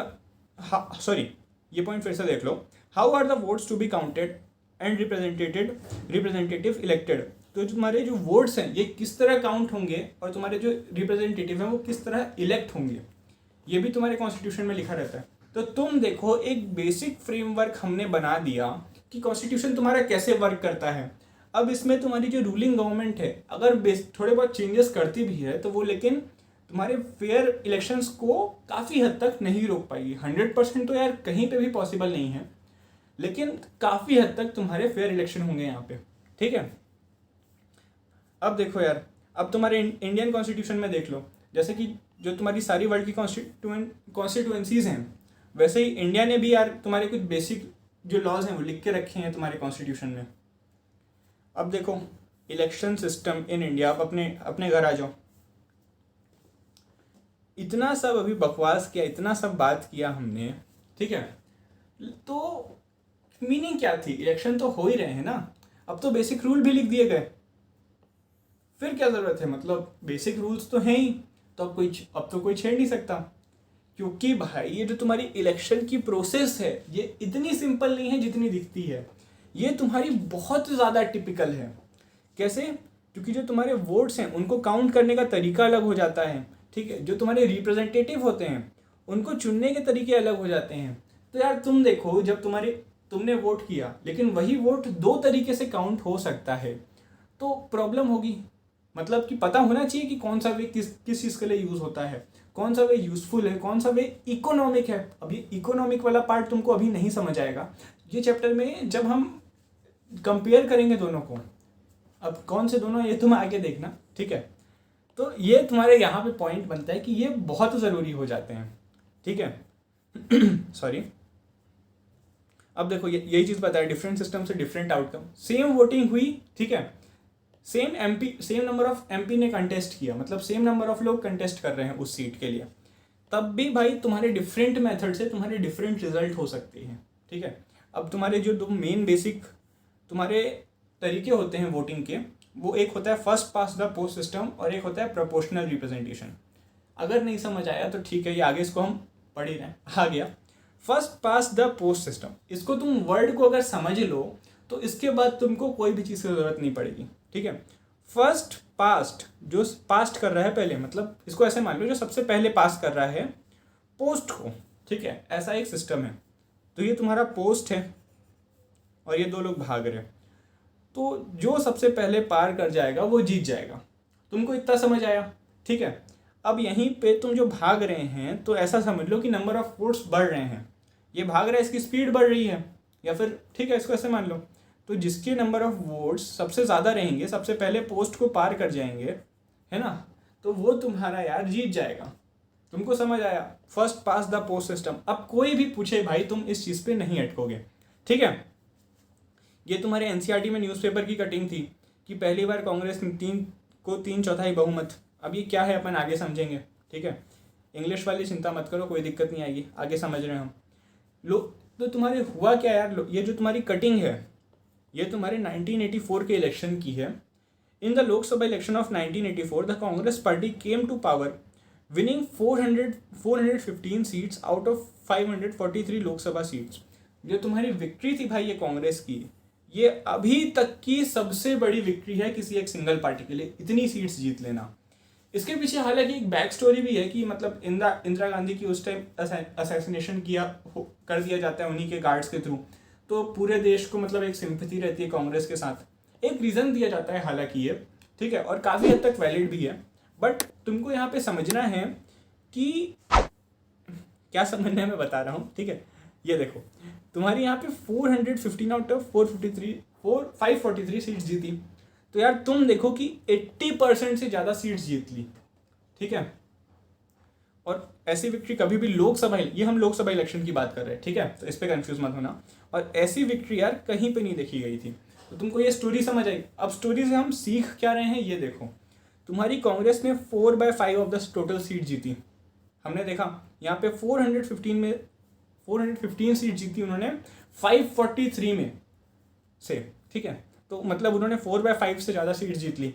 sorry ये पॉइंट फिर से देख लो, how are the votes to be counted and representative elected, तो तुम्हारे जो वोट्स हैं ये किस तरह काउंट होंगे और तुम्हारे जो रिप्रेजेंटेटिव हैं वो किस तरह इलेक्ट होंगे, ये भी तुम्हारे कॉन्स्टिट्यूशन में लिखा रहता है। तो तुम देखो एक बेसिक फ्रेमवर्क हमने बना दिया कि कॉन्स्टिट्यूशन तुम्हारा कैसे वर्क करता है। अब इसमें तुम्हारी जो रूलिंग गवर्नमेंट है अगर थोड़े बहुत चेंजेस करती भी है तो वो लेकिन तुम्हारे फेयर इलेक्शंस को काफ़ी हद तक नहीं रोक पाएगी। 100% तो यार कहीं पे भी पॉसिबल नहीं है, लेकिन काफ़ी हद तक तुम्हारे फेयर इलेक्शन होंगे यहाँ पे, ठीक है। अब देखो यार, अब तुम्हारे इंडियन कॉन्स्टिट्यूशन में देख लो, जैसे कि जो तुम्हारी सारी वर्ल्ड की कॉन्स्टिट्यूएंसीज हैं, वैसे ही इंडिया ने भी यार तुम्हारे कुछ बेसिक जो लॉज हैं वो लिख के रखे हैं तुम्हारे कॉन्स्टिट्यूशन में। अब देखो इलेक्शन सिस्टम इन इंडिया, आप अपने अपने घर आ जाओ। इतना सब अभी बकवास किया, इतना सब बात किया हमने, ठीक है, तो मीनिंग क्या थी? इलेक्शन तो हो ही रहे हैं ना, अब तो बेसिक रूल भी लिख दिए गए, फिर क्या ज़रूरत है? मतलब बेसिक रूल्स तो हैं ही, तो अब तो कोई छेड़ नहीं सकता। क्योंकि भाई ये जो तुम्हारी इलेक्शन की प्रोसेस है ये इतनी सिंपल नहीं है जितनी दिखती है, ये तुम्हारी बहुत ज़्यादा टिपिकल है। कैसे? क्योंकि जो तुम्हारे वोट्स हैं उनको काउंट करने का तरीका अलग हो जाता है, ठीक है, जो तुम्हारे रिप्रेजेंटेटिव होते हैं उनको चुनने के तरीके अलग हो जाते हैं। तो यार तुम देखो, जब तुमने वोट किया लेकिन वही वोट दो तरीके से काउंट हो सकता है, तो प्रॉब्लम होगी। मतलब कि पता होना चाहिए कि कौन सा वे किस चीज़ के लिए यूज़ होता है, कौन सा वे यूज़फुल है, कौन सा वे इकोनॉमिक है। अभी इकोनॉमिक वाला पार्ट तुमको अभी नहीं समझ आएगा, ये चैप्टर में जब हम कंपेयर करेंगे दोनों को, अब कौन से दोनों ये तुम आगे देखना, ठीक है। तो ये तुम्हारे यहाँ पे पॉइंट बनता है कि ये बहुत ज़रूरी हो जाते हैं, ठीक है। सॉरी। अब देखो यही चीज़ बताया, डिफरेंट सिस्टम से डिफरेंट आउटकम। सेम वोटिंग हुई, ठीक है, सेम नंबर ऑफ एमपी ने कंटेस्ट किया, मतलब सेम नंबर ऑफ लोग कंटेस्ट कर रहे हैं उस सीट के लिए, तब भी भाई तुम्हारे डिफरेंट मेथड से तुम्हारे डिफरेंट रिजल्ट हो सकते हैं, ठीक है। अब तुम्हारे जो दो मेन बेसिक तुम्हारे तरीके होते हैं वोटिंग के, वो एक होता है first pass the post system और एक होता है प्रोपोर्शनल रिप्रेजेंटेशन। अगर नहीं समझ आया तो ठीक है, ये आगे इसको हम पढ़ ही रहे हैं। आ गया first pass the post system, इसको तुम वर्ड को अगर समझ लो तो इसके बाद तुमको कोई भी चीज़ की ज़रूरत नहीं पड़ेगी, ठीक है। फर्स्ट पास्ट, जो पास्ट कर रहा है पहले, मतलब इसको ऐसे मान लो जो सबसे पहले पास कर रहा है पोस्ट को, ठीक है, ऐसा एक सिस्टम है। तो ये तुम्हारा पोस्ट है और ये दो लोग भाग रहे हैं, तो जो सबसे पहले पार कर जाएगा वो जीत जाएगा। तुमको इतना समझ आया, ठीक है। अब यहीं पे तुम जो भाग रहे हैं तो ऐसा समझ लो कि नंबर ऑफ वोट्स बढ़ रहे हैं, ये भाग रहा है, इसकी स्पीड बढ़ रही है, या फिर ठीक है इसको ऐसे मान लो, तो जिसके नंबर ऑफ वोट्स सबसे ज़्यादा रहेंगे, सबसे पहले पोस्ट को पार कर जाएंगे, है ना, तो वो तुम्हारा यार जीत जाएगा। तुमको समझ आया? First pass the post system. अब कोई भी पूछे भाई तुम इस चीज़ पे नहीं अटकोगे, ठीक है। ये तुम्हारे एनसीईआरटी में न्यूज़पेपर की कटिंग थी कि पहली बार कांग्रेस तीन चौथाई बहुमत। अब ये क्या है अपन आगे समझेंगे, ठीक है। इंग्लिश वाली चिंता मत करो, कोई दिक्कत नहीं आएगी, आगे समझ रहे हैं हम लोग। तो तुम्हारे हुआ क्या यार, ये जो तुम्हारी कटिंग है ये तुम्हारे 1984 के इलेक्शन की है। In the Lok Sabha election of 1984 the Congress party came to power winning 415 seats out of 543 Lok Sabha seats. जो तुम्हारी विक्ट्री थी भाई ये कांग्रेस की, ये अभी तक की सबसे बड़ी विक्ट्री है किसी एक सिंगल पार्टी के लिए, इतनी सीट्स जीत लेना। इसके पीछे हालांकि एक बैक स्टोरी भी है कि मतलब इंदिरा गांधी की उस टाइम असैसिनेशन कर दिया जाता है उन्हीं के गार्ड्स के थ्रू, तो पूरे देश को मतलब एक सिंपैथी रहती है कांग्रेस के साथ, एक रीज़न दिया जाता है हालांकि ये, ठीक है, और काफ़ी हद तक वैलिड भी है। बट तुमको यहाँ पे समझना है कि क्या समझना है मैं बता रहा हूँ, ठीक है। ये देखो तुम्हारी यहाँ पे 415 आउट ऑफ 543 सीट्स जीती, तो यार तुम देखो कि 80% से ज़्यादा सीट्स जीत ली, ठीक है। और ऐसी विक्ट्री कभी भी ये हम लोकसभा इलेक्शन की बात कर रहे हैं, ठीक है, तो इस पर कंफ्यूज मत होना। और ऐसी विक्ट्री यार कहीं पे नहीं देखी गई थी, तो तुमको ये स्टोरी समझ आई। अब स्टोरी से हम सीख क्या रहे हैं ये देखो, तुम्हारी कांग्रेस ने 4/5 ऑफ द टोटल सीट जीती। हमने देखा यहाँ पे 415 सीट जीती उन्होंने 543 में से, ठीक है, तो मतलब उन्होंने 4/5 से ज़्यादा सीट जीत ली।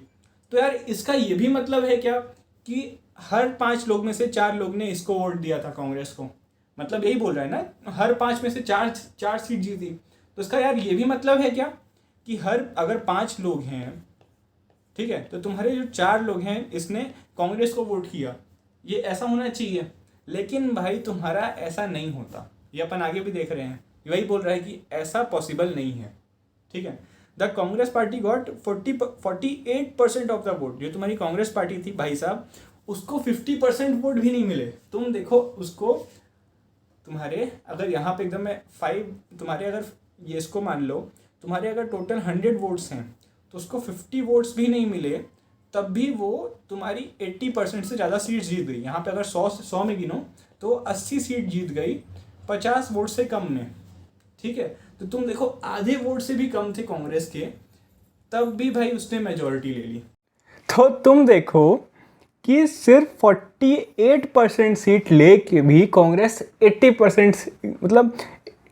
तो यार इसका ये भी मतलब है क्या कि हर 5 लोग में से 4 लोग ने इसको वोट दिया था कांग्रेस को, मतलब यही बोल रहा है ना, हर 5 में से 4 सीट जीती। तो इसका यार ये भी मतलब है क्या कि अगर 5 लोग हैं, ठीक है, तो तुम्हारे जो 4 लोग हैं इसने कांग्रेस को वोट किया, ये ऐसा होना चाहिए। लेकिन भाई तुम्हारा ऐसा नहीं होता, ये अपन आगे भी देख रहे हैं, वही बोल रहा है कि ऐसा पॉसिबल नहीं है, ठीक है। The Congress party got 48% of the vote. जो तुम्हारी कांग्रेस पार्टी थी भाई साहब, उसको 50% वोट भी नहीं मिले। तुम देखो उसको, तुम्हारे अगर यहाँ पे एकदम में 5, तुम्हारे अगर ये इसको मान लो, तुम्हारे अगर टोटल 100 वोट्स हैं तो उसको 50 वोट्स भी नहीं मिले, तब भी वो तुम्हारी 80% से ज़्यादा सीट जीत गई। यहाँ पे अगर 100 में गिनो तो 80 सीट जीत गई 50 वोट से कम में, ठीक है। तो तुम देखो आधे वोट से भी कम थे कांग्रेस के, तब भी भाई उसने मेजॉरिटी ले ली। तो तुम देखो कि सिर्फ 48% सीट लेके भी कांग्रेस 80% मतलब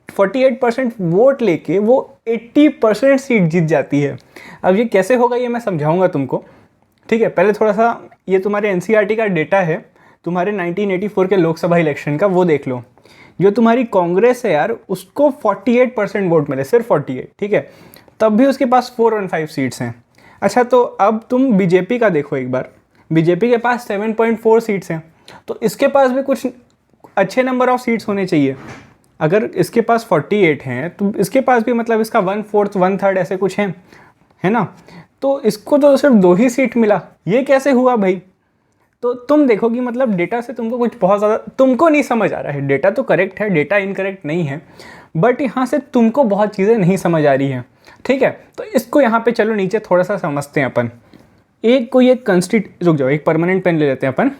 48% वोट लेके वो 80% सीट जीत जाती है। अब ये कैसे होगा ये मैं समझाऊंगा तुमको, ठीक है। पहले थोड़ा सा ये तुम्हारे एनसीईआरटी का डेटा है तुम्हारे 1984 के लोकसभा इलेक्शन का, वो देख लो। जो तुम्हारी कांग्रेस है यार उसको 48% वोट मिले, सिर्फ 48, ठीक है। तब भी उसके पास 415 सीट्स हैं। अच्छा तो अब तुम बीजेपी का देखो एक बार, बीजेपी के पास 7.4 सीट्स हैं, तो इसके पास भी कुछ अच्छे नंबर ऑफ सीट्स होने चाहिए। अगर इसके पास 48 हैं तो इसके पास भी मतलब इसका 1/4 1/3 ऐसे कुछ हैं, है ना। तो इसको तो सिर्फ 2 ही सीट मिला, ये कैसे हुआ भाई। तो तुम देखो कि मतलब डेटा से तुमको कुछ बहुत ज़्यादा तुमको नहीं समझ आ रहा है। डेटा तो करेक्ट है, डेटा इनकरेक्ट नहीं है, बट यहाँ से तुमको बहुत चीज़ें नहीं समझ आ रही हैं, ठीक है। तो इसको यहाँ पे चलो नीचे थोड़ा सा समझते हैं अपन। रुक जाओ, एक परमानेंट पेन ले लेते हैं अपन।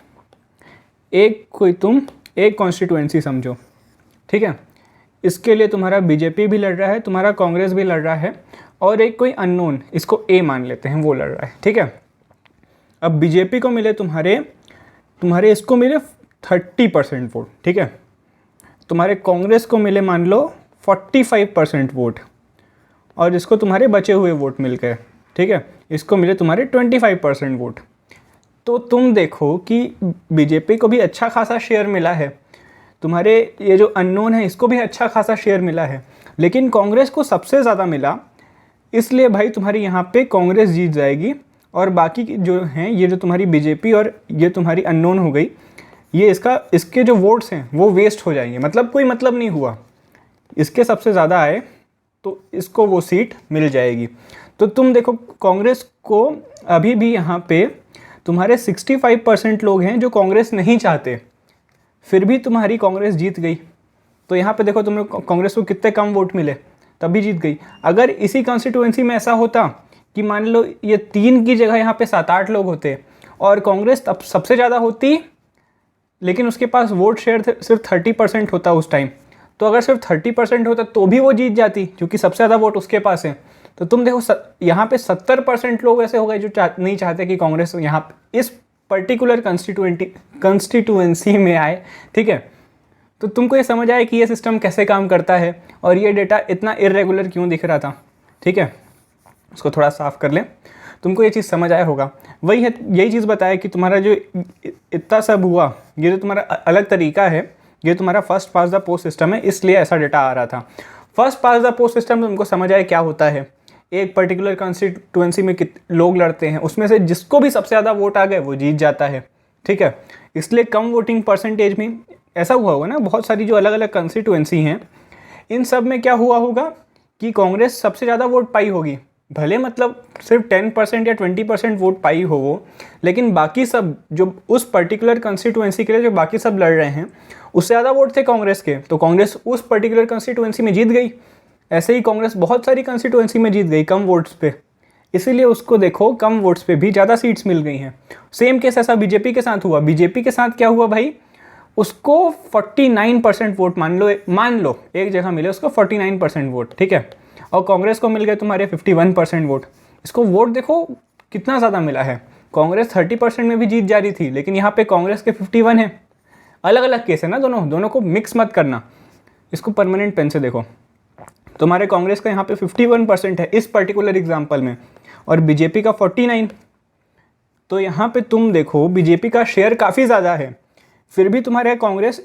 एक कॉन्स्टिट्यूएंसी समझो, ठीक है। इसके लिए तुम्हारा बीजेपी भी लड़ रहा है, तुम्हारा कांग्रेस भी लड़ रहा है, और एक कोई अननोन, इसको ए मान लेते हैं, वो लड़ रहा है, ठीक है। अब बीजेपी को मिले तुम्हारे इसको मिले 30% वोट, ठीक है। तुम्हारे कांग्रेस को मिले मान लो 45% वोट, और इसको तुम्हारे बचे हुए वोट मिल गए, ठीक है। इसको मिले तुम्हारे 25% वोट। तो तुम देखो कि बीजेपी को भी अच्छा खासा शेयर मिला है, तुम्हारे ये जो अननोन है इसको भी अच्छा खासा शेयर मिला है, लेकिन कांग्रेस को सबसे ज़्यादा मिला। इसलिए भाई तुम्हारी यहाँ पे कांग्रेस जीत जाएगी, और बाकी जो हैं ये जो तुम्हारी बीजेपी और ये तुम्हारी अननोन हो गई, ये इसके जो वोट्स हैं वो वेस्ट हो जाएंगे, मतलब कोई मतलब नहीं हुआ। इसके सबसे ज़्यादा आए तो इसको वो सीट मिल जाएगी। तो तुम देखो कांग्रेस को अभी भी यहाँ पे तुम्हारे 65% लोग हैं जो कांग्रेस नहीं चाहते, फिर भी तुम्हारी कांग्रेस जीत गई। तो यहाँ पे देखो तुम कांग्रेस को कितने कम वोट मिले, तभी जीत गई। अगर इसी कॉन्स्टिट्यूएंसी में ऐसा होता कि मान लो ये 3 की जगह यहाँ पे 7-8 लोग होते और कांग्रेस तब सबसे ज़्यादा होती, लेकिन उसके पास वोट शेयर सिर्फ 30% होता उस टाइम, तो अगर सिर्फ 30% होता तो भी वो जीत जाती, क्योंकि सबसे ज़्यादा वोट उसके पास है। तो तुम देखो यहाँ पे 70% लोग ऐसे हो गए जो नहीं चाहते कि कांग्रेस यहाँ इस पर्टिकुलर कंस्टिट्यूएंसी में आए, ठीक है। तो तुमको ये समझ आया कि ये सिस्टम कैसे काम करता है और ये डेटा इतना इरेगुलर क्यों दिख रहा था, ठीक है। उसको थोड़ा साफ कर लें, तुमको ये चीज़ समझ आया होगा। वही है, यही चीज़ बताया कि तुम्हारा जो इतना सब हुआ, ये जो तुम्हारा अलग तरीका है, ये तुम्हारा first pass the post system है, इसलिए ऐसा डेटा आ रहा था। First pass the post system तुमको समझ आया क्या होता है। एक पर्टिकुलर कॉन्स्टिट्यूएंसी में लोग लड़ते हैं, उसमें से जिसको भी सबसे ज़्यादा वोट आ गए वो जीत जाता है, ठीक है। इसलिए कम वोटिंग परसेंटेज में ऐसा हुआ होगा ना, बहुत सारी जो अलग अलग कॉन्स्टिट्यूएंसी हैं इन सब में क्या हुआ होगा कि कांग्रेस सबसे ज़्यादा वोट पाई होगी, भले मतलब सिर्फ 10% या 20% वोट पाई हो वो, लेकिन बाकी सब जो उस पर्टिकुलर कॉन्स्टिट्यूएंसी के लिए जो बाकी सब लड़ रहे हैं उससे ज़्यादा वोट थे कांग्रेस के, तो कांग्रेस उस पर्टिकुलर कॉन्स्टिट्यूएंसी में जीत गई। ऐसे ही कांग्रेस बहुत सारी कॉन्स्टिट्यूएंसी में जीत गई कम वोट्स पे, इसीलिए उसको देखो कम वोट्स पे भी ज़्यादा सीट्स मिल गई हैं। सेम केस ऐसा बीजेपी के साथ हुआ। बीजेपी के साथ क्या हुआ भाई, उसको 49% वोट मान लो एक जगह मिले उसको 49% वोट, ठीक है, और कांग्रेस को मिल गए तुम्हारे 51% वोट। इसको वोट देखो कितना ज़्यादा मिला है। कांग्रेस 30% में भी जीत जा रही थी, लेकिन यहाँ पे कांग्रेस के 51 है। अलग अलग केस है ना, दोनों को मिक्स मत करना। इसको परमानेंट पेन से देखो, तुम्हारे कांग्रेस का यहाँ पे 51% है इस पर्टिकुलर एग्जाम्पल में, और बीजेपी का 49। तो यहाँ पे तुम देखो बीजेपी का शेयर काफ़ी ज़्यादा है, फिर भी तुम्हारे कांग्रेस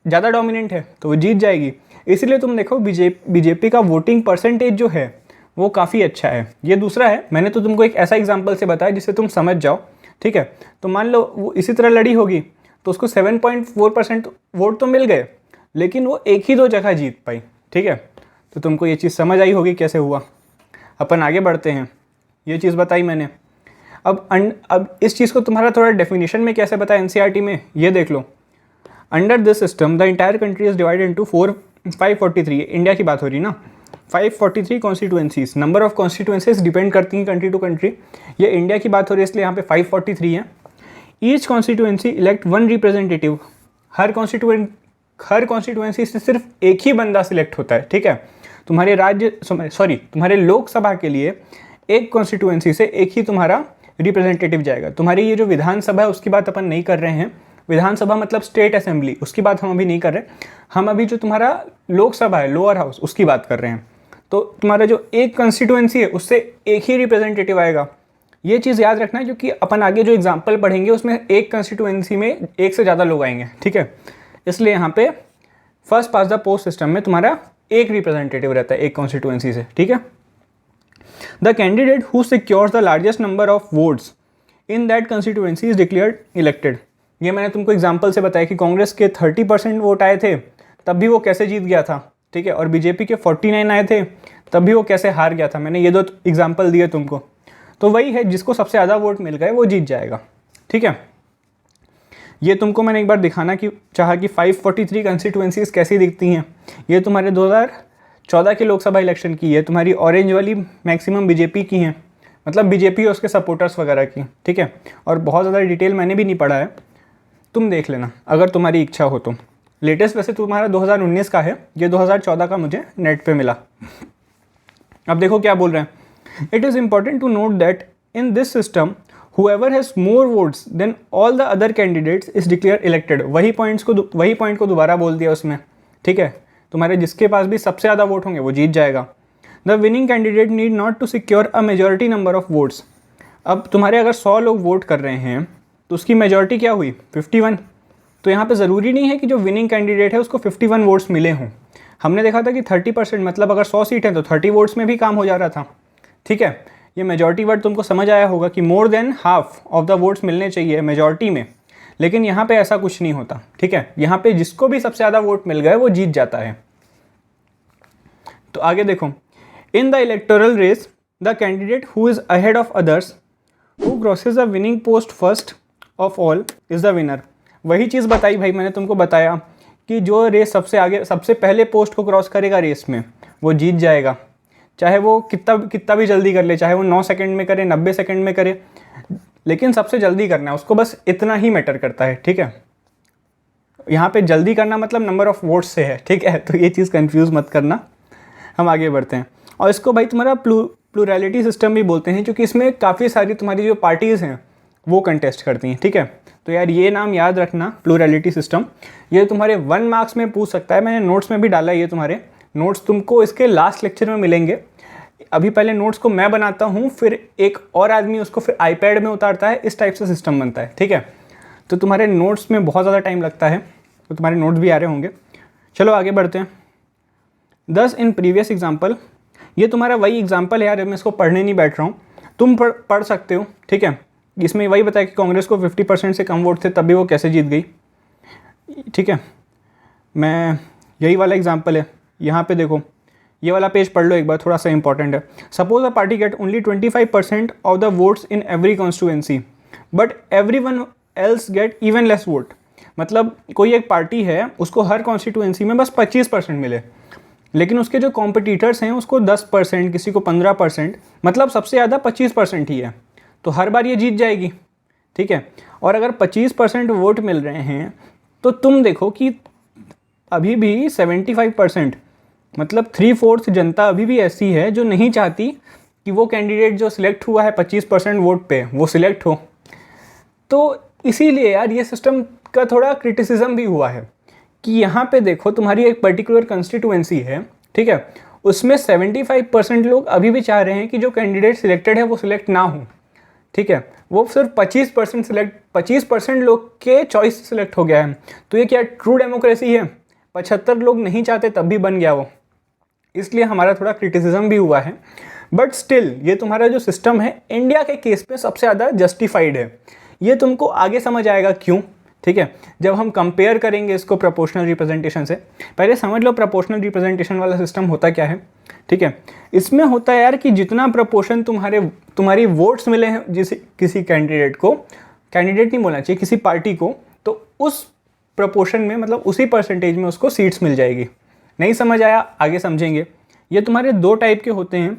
ज़्यादा डोमिनेंट है तो वो जीत जाएगी। इसलिए तुम देखो बीजेपी का वोटिंग परसेंटेज जो है वो काफ़ी अच्छा है। ये दूसरा है, मैंने तो तुमको एक ऐसा एग्जांपल से बताया जिससे तुम समझ जाओ, ठीक है। तो मान लो वो इसी तरह लड़ी होगी तो उसको 7.4% वोट तो मिल गए, लेकिन वो एक ही 2 जगह जीत पाई, ठीक है। तो तुमको ये चीज़ समझ आई होगी कैसे हुआ। अपन आगे बढ़ते हैं, ये चीज़ बताई मैंने। अब इस चीज़ को तुम्हारा थोड़ा डेफिनेशन में कैसे बताया एनसीईआरटी में, ये देख लो। Under this system the entire country is divided into 543, India की बात हो रही ना, 543 constituencies. Number of constituencies depend करती हैं कंट्री टू कंट्री, ये इंडिया की बात हो रही है इसलिए यहाँ पे 543 है। ईच कॉन्स्टिट्यूएंसी इलेक्ट 1 रिप्रेजेंटेटिव, हर कॉन्स्टिट्यूएंसी से सिर्फ एक ही बंदा सिलेक्ट होता है, ठीक है। तुम्हारे लोकसभा के लिए एक कॉन्स्टिट्यूएंसी से एक ही तुम्हारा रिप्रेजेंटेटिव जाएगा। तुम्हारी ये जो विधानसभा है उसकी बात अपन नहीं कर रहे हैं, विधानसभा मतलब स्टेट असेंबली, उसकी बात हम अभी नहीं कर रहे। हम अभी जो तुम्हारा लोकसभा है, लोअर हाउस, उसकी बात कर रहे हैं। तो तुम्हारा जो एक कॉन्स्टिट्यूएंसी है उससे एक ही रिप्रेजेंटेटिव आएगा। ये चीज़ याद रखना है क्योंकि अपन आगे जो एग्जाम्पल पढ़ेंगे उसमें एक कॉन्स्टिट्यूएंसी में एक से ज़्यादा लोग आएंगे, ठीक है। इसलिए यहाँ पे first pass the post system में तुम्हारा एक रिप्रेजेंटेटिव रहता है एक कॉन्स्टिट्यूएंसी से, ठीक है। The candidate who secures the largest number of votes in that constituency is declared elected. ये मैंने तुमको एग्जांपल से बताया कि कांग्रेस के 30% वोट आए थे तब भी वो कैसे जीत गया था, ठीक है, और बीजेपी के 49 आए थे तब भी वो कैसे हार गया था। मैंने ये दो एग्जांपल दिए तुमको। तो वही है, जिसको सबसे ज़्यादा वोट मिल गए वो जीत जाएगा, ठीक है। ये तुमको मैंने एक बार दिखाना कि चाहा कि 543 कंस्टिट्यूएंसीज कैसी दिखती हैं। ये तुम्हारे 2014 के लोकसभा इलेक्शन की है, तुम्हारी ऑरेंज वाली मैक्सिमम बीजेपी की हैं, मतलब बीजेपी और उसके सपोर्टर्स वगैरह की, ठीक है। और बहुत ज़्यादा डिटेल मैंने भी नहीं पढ़ा है, तुम देख लेना अगर तुम्हारी इच्छा हो तो। लेटेस्ट वैसे तुम्हारा 2019 का है, ये 2014 का मुझे नेट पे मिला। अब देखो क्या बोल रहे हैं, it is important to note that in this system whoever has more votes than all the other candidates is declared elected। वही पॉइंट को दोबारा बोल दिया उसमें, ठीक है। तुम्हारे जिसके पास भी सबसे ज़्यादा वोट होंगे वो जीत जाएगा। The winning candidate need not to secure a majority number of votes. अब तुम्हारे अगर 100 लोग वोट कर रहे हैं तो उसकी मेजॉरिटी क्या हुई, 51। तो यहाँ पे ज़रूरी नहीं है कि जो विनिंग कैंडिडेट है उसको 51 वोट्स मिले हों। हमने देखा था कि 30%, मतलब अगर 100 सीट है तो 30 वोट्स में भी काम हो जा रहा था, ठीक है। ये मेजॉरिटी वर्ड तुमको समझ आया होगा कि more than half of the votes मिलने चाहिए मेजॉरिटी में, लेकिन यहाँ पे ऐसा कुछ नहीं होता, ठीक है। यहाँ पे जिसको भी सबसे ज़्यादा वोट मिल गए वो जीत जाता है। तो आगे देखो, in the electoral race the candidate who is ahead of others who crosses the winning post first of all is the winner. वही चीज़ बताई भाई, मैंने तुमको बताया कि जो रेस सबसे आगे, सबसे पहले पोस्ट को क्रॉस करेगा रेस में वो जीत जाएगा, चाहे वो कितना भी जल्दी कर ले, चाहे वो 9 सेकंड में करे, 90 सेकंड में करे, लेकिन सबसे जल्दी करना है उसको, बस इतना ही मैटर करता है, ठीक है। यहाँ पे जल्दी करना मतलब नंबर ऑफ वोट्स से है, ठीक है। तो ये चीज़ कंफ्यूज मत करना। हम आगे बढ़ते हैं, और इसको भाई तुम्हारा प्लूरैलिटी सिस्टम भी बोलते हैं, क्योंकि इसमें काफ़ी सारी तुम्हारी जो पार्टीज़ हैं वो कंटेस्ट करती हैं, ठीक है। तो यार ये नाम याद रखना, प्लूरैलिटी सिस्टम। ये तुम्हारे 1 मार्क्स में पूछ सकता है, मैंने नोट्स में भी डाला है। ये तुम्हारे नोट्स तुमको इसके लास्ट लेक्चर में मिलेंगे। अभी पहले नोट्स को मैं बनाता हूँ, फिर एक और आदमी उसको फिर आईपैड में उतारता है, इस टाइप से सिस्टम बनता है, ठीक है। तो तुम्हारे नोट्स में बहुत ज़्यादा टाइम लगता है, तो तुम्हारे नोट्स भी आ रहे होंगे। चलो आगे बढ़ते हैं। दस इन प्रीवियस एग्जाम्पल, ये तुम्हारा वही एग्जाम्पल है यार, मैं इसको पढ़ने नहीं बैठ रहा हूँ, तुम पढ़ सकते हो, ठीक है। इसमें वही बताया कि कांग्रेस को 50% से कम वोट थे तब भी वो कैसे जीत गई, ठीक है। मैं यही वाला एग्जाम्पल है, यहाँ पे देखो, ये वाला पेज पढ़ लो एक बार, थोड़ा सा इंपॉर्टेंट है। Suppose a party get only 25% of the votes in every constituency but everyone else get even less vote. मतलब कोई एक पार्टी है, उसको हर कॉन्स्टिट्यूएंसी में बस 25% मिले, लेकिन उसके जो कॉम्पिटिटर्स हैं उसको 10%, किसी को 15%, मतलब सबसे ज़्यादा 25% ही है, तो हर बार ये जीत जाएगी, ठीक है। और अगर 25% वोट मिल रहे हैं तो तुम देखो कि अभी भी 75%, मतलब 3/4 जनता अभी भी ऐसी है जो नहीं चाहती कि वो कैंडिडेट जो सिलेक्ट हुआ है 25% वोट पे वो सिलेक्ट हो। तो इसीलिए यार ये सिस्टम का थोड़ा क्रिटिसिज्म भी हुआ है कि यहाँ पे देखो तुम्हारी एक पर्टिकुलर कंस्टिट्यूएंसी है, ठीक है, उसमें 75% लोग अभी भी चाह रहे हैं कि जो कैंडिडेट सिलेक्टेड है वो सिलेक्ट ना हो, ठीक है। वो सिर्फ 25% लोग के चॉइस सिलेक्ट हो गया है। तो ये क्या ट्रू डेमोक्रेसी है? 75 लोग नहीं चाहते तब भी बन गया वो, इसलिए हमारा थोड़ा क्रिटिसिज्म भी हुआ है। बट स्टिल ये तुम्हारा जो सिस्टम है इंडिया के केस पे सबसे ज़्यादा जस्टिफाइड है। ये तुमको आगे समझ आएगा क्यों, ठीक है, जब हम कंपेयर करेंगे इसको प्रोपोर्शनल रिप्रेजेंटेशन से। पहले समझ लो प्रोपोर्शनल रिप्रेजेंटेशन वाला सिस्टम होता क्या है, ठीक है। इसमें होता है यार कि जितना प्रोपोर्शन तुम्हारी वोट्स मिले हैं किसी कैंडिडेट को, कैंडिडेट नहीं बोलना चाहिए, किसी पार्टी को, तो उस प्रोपोर्शन में, मतलब उसी परसेंटेज में उसको सीट्स मिल जाएगी। नहीं समझ आया, आगे समझेंगे। ये तुम्हारे 2 टाइप के होते हैं,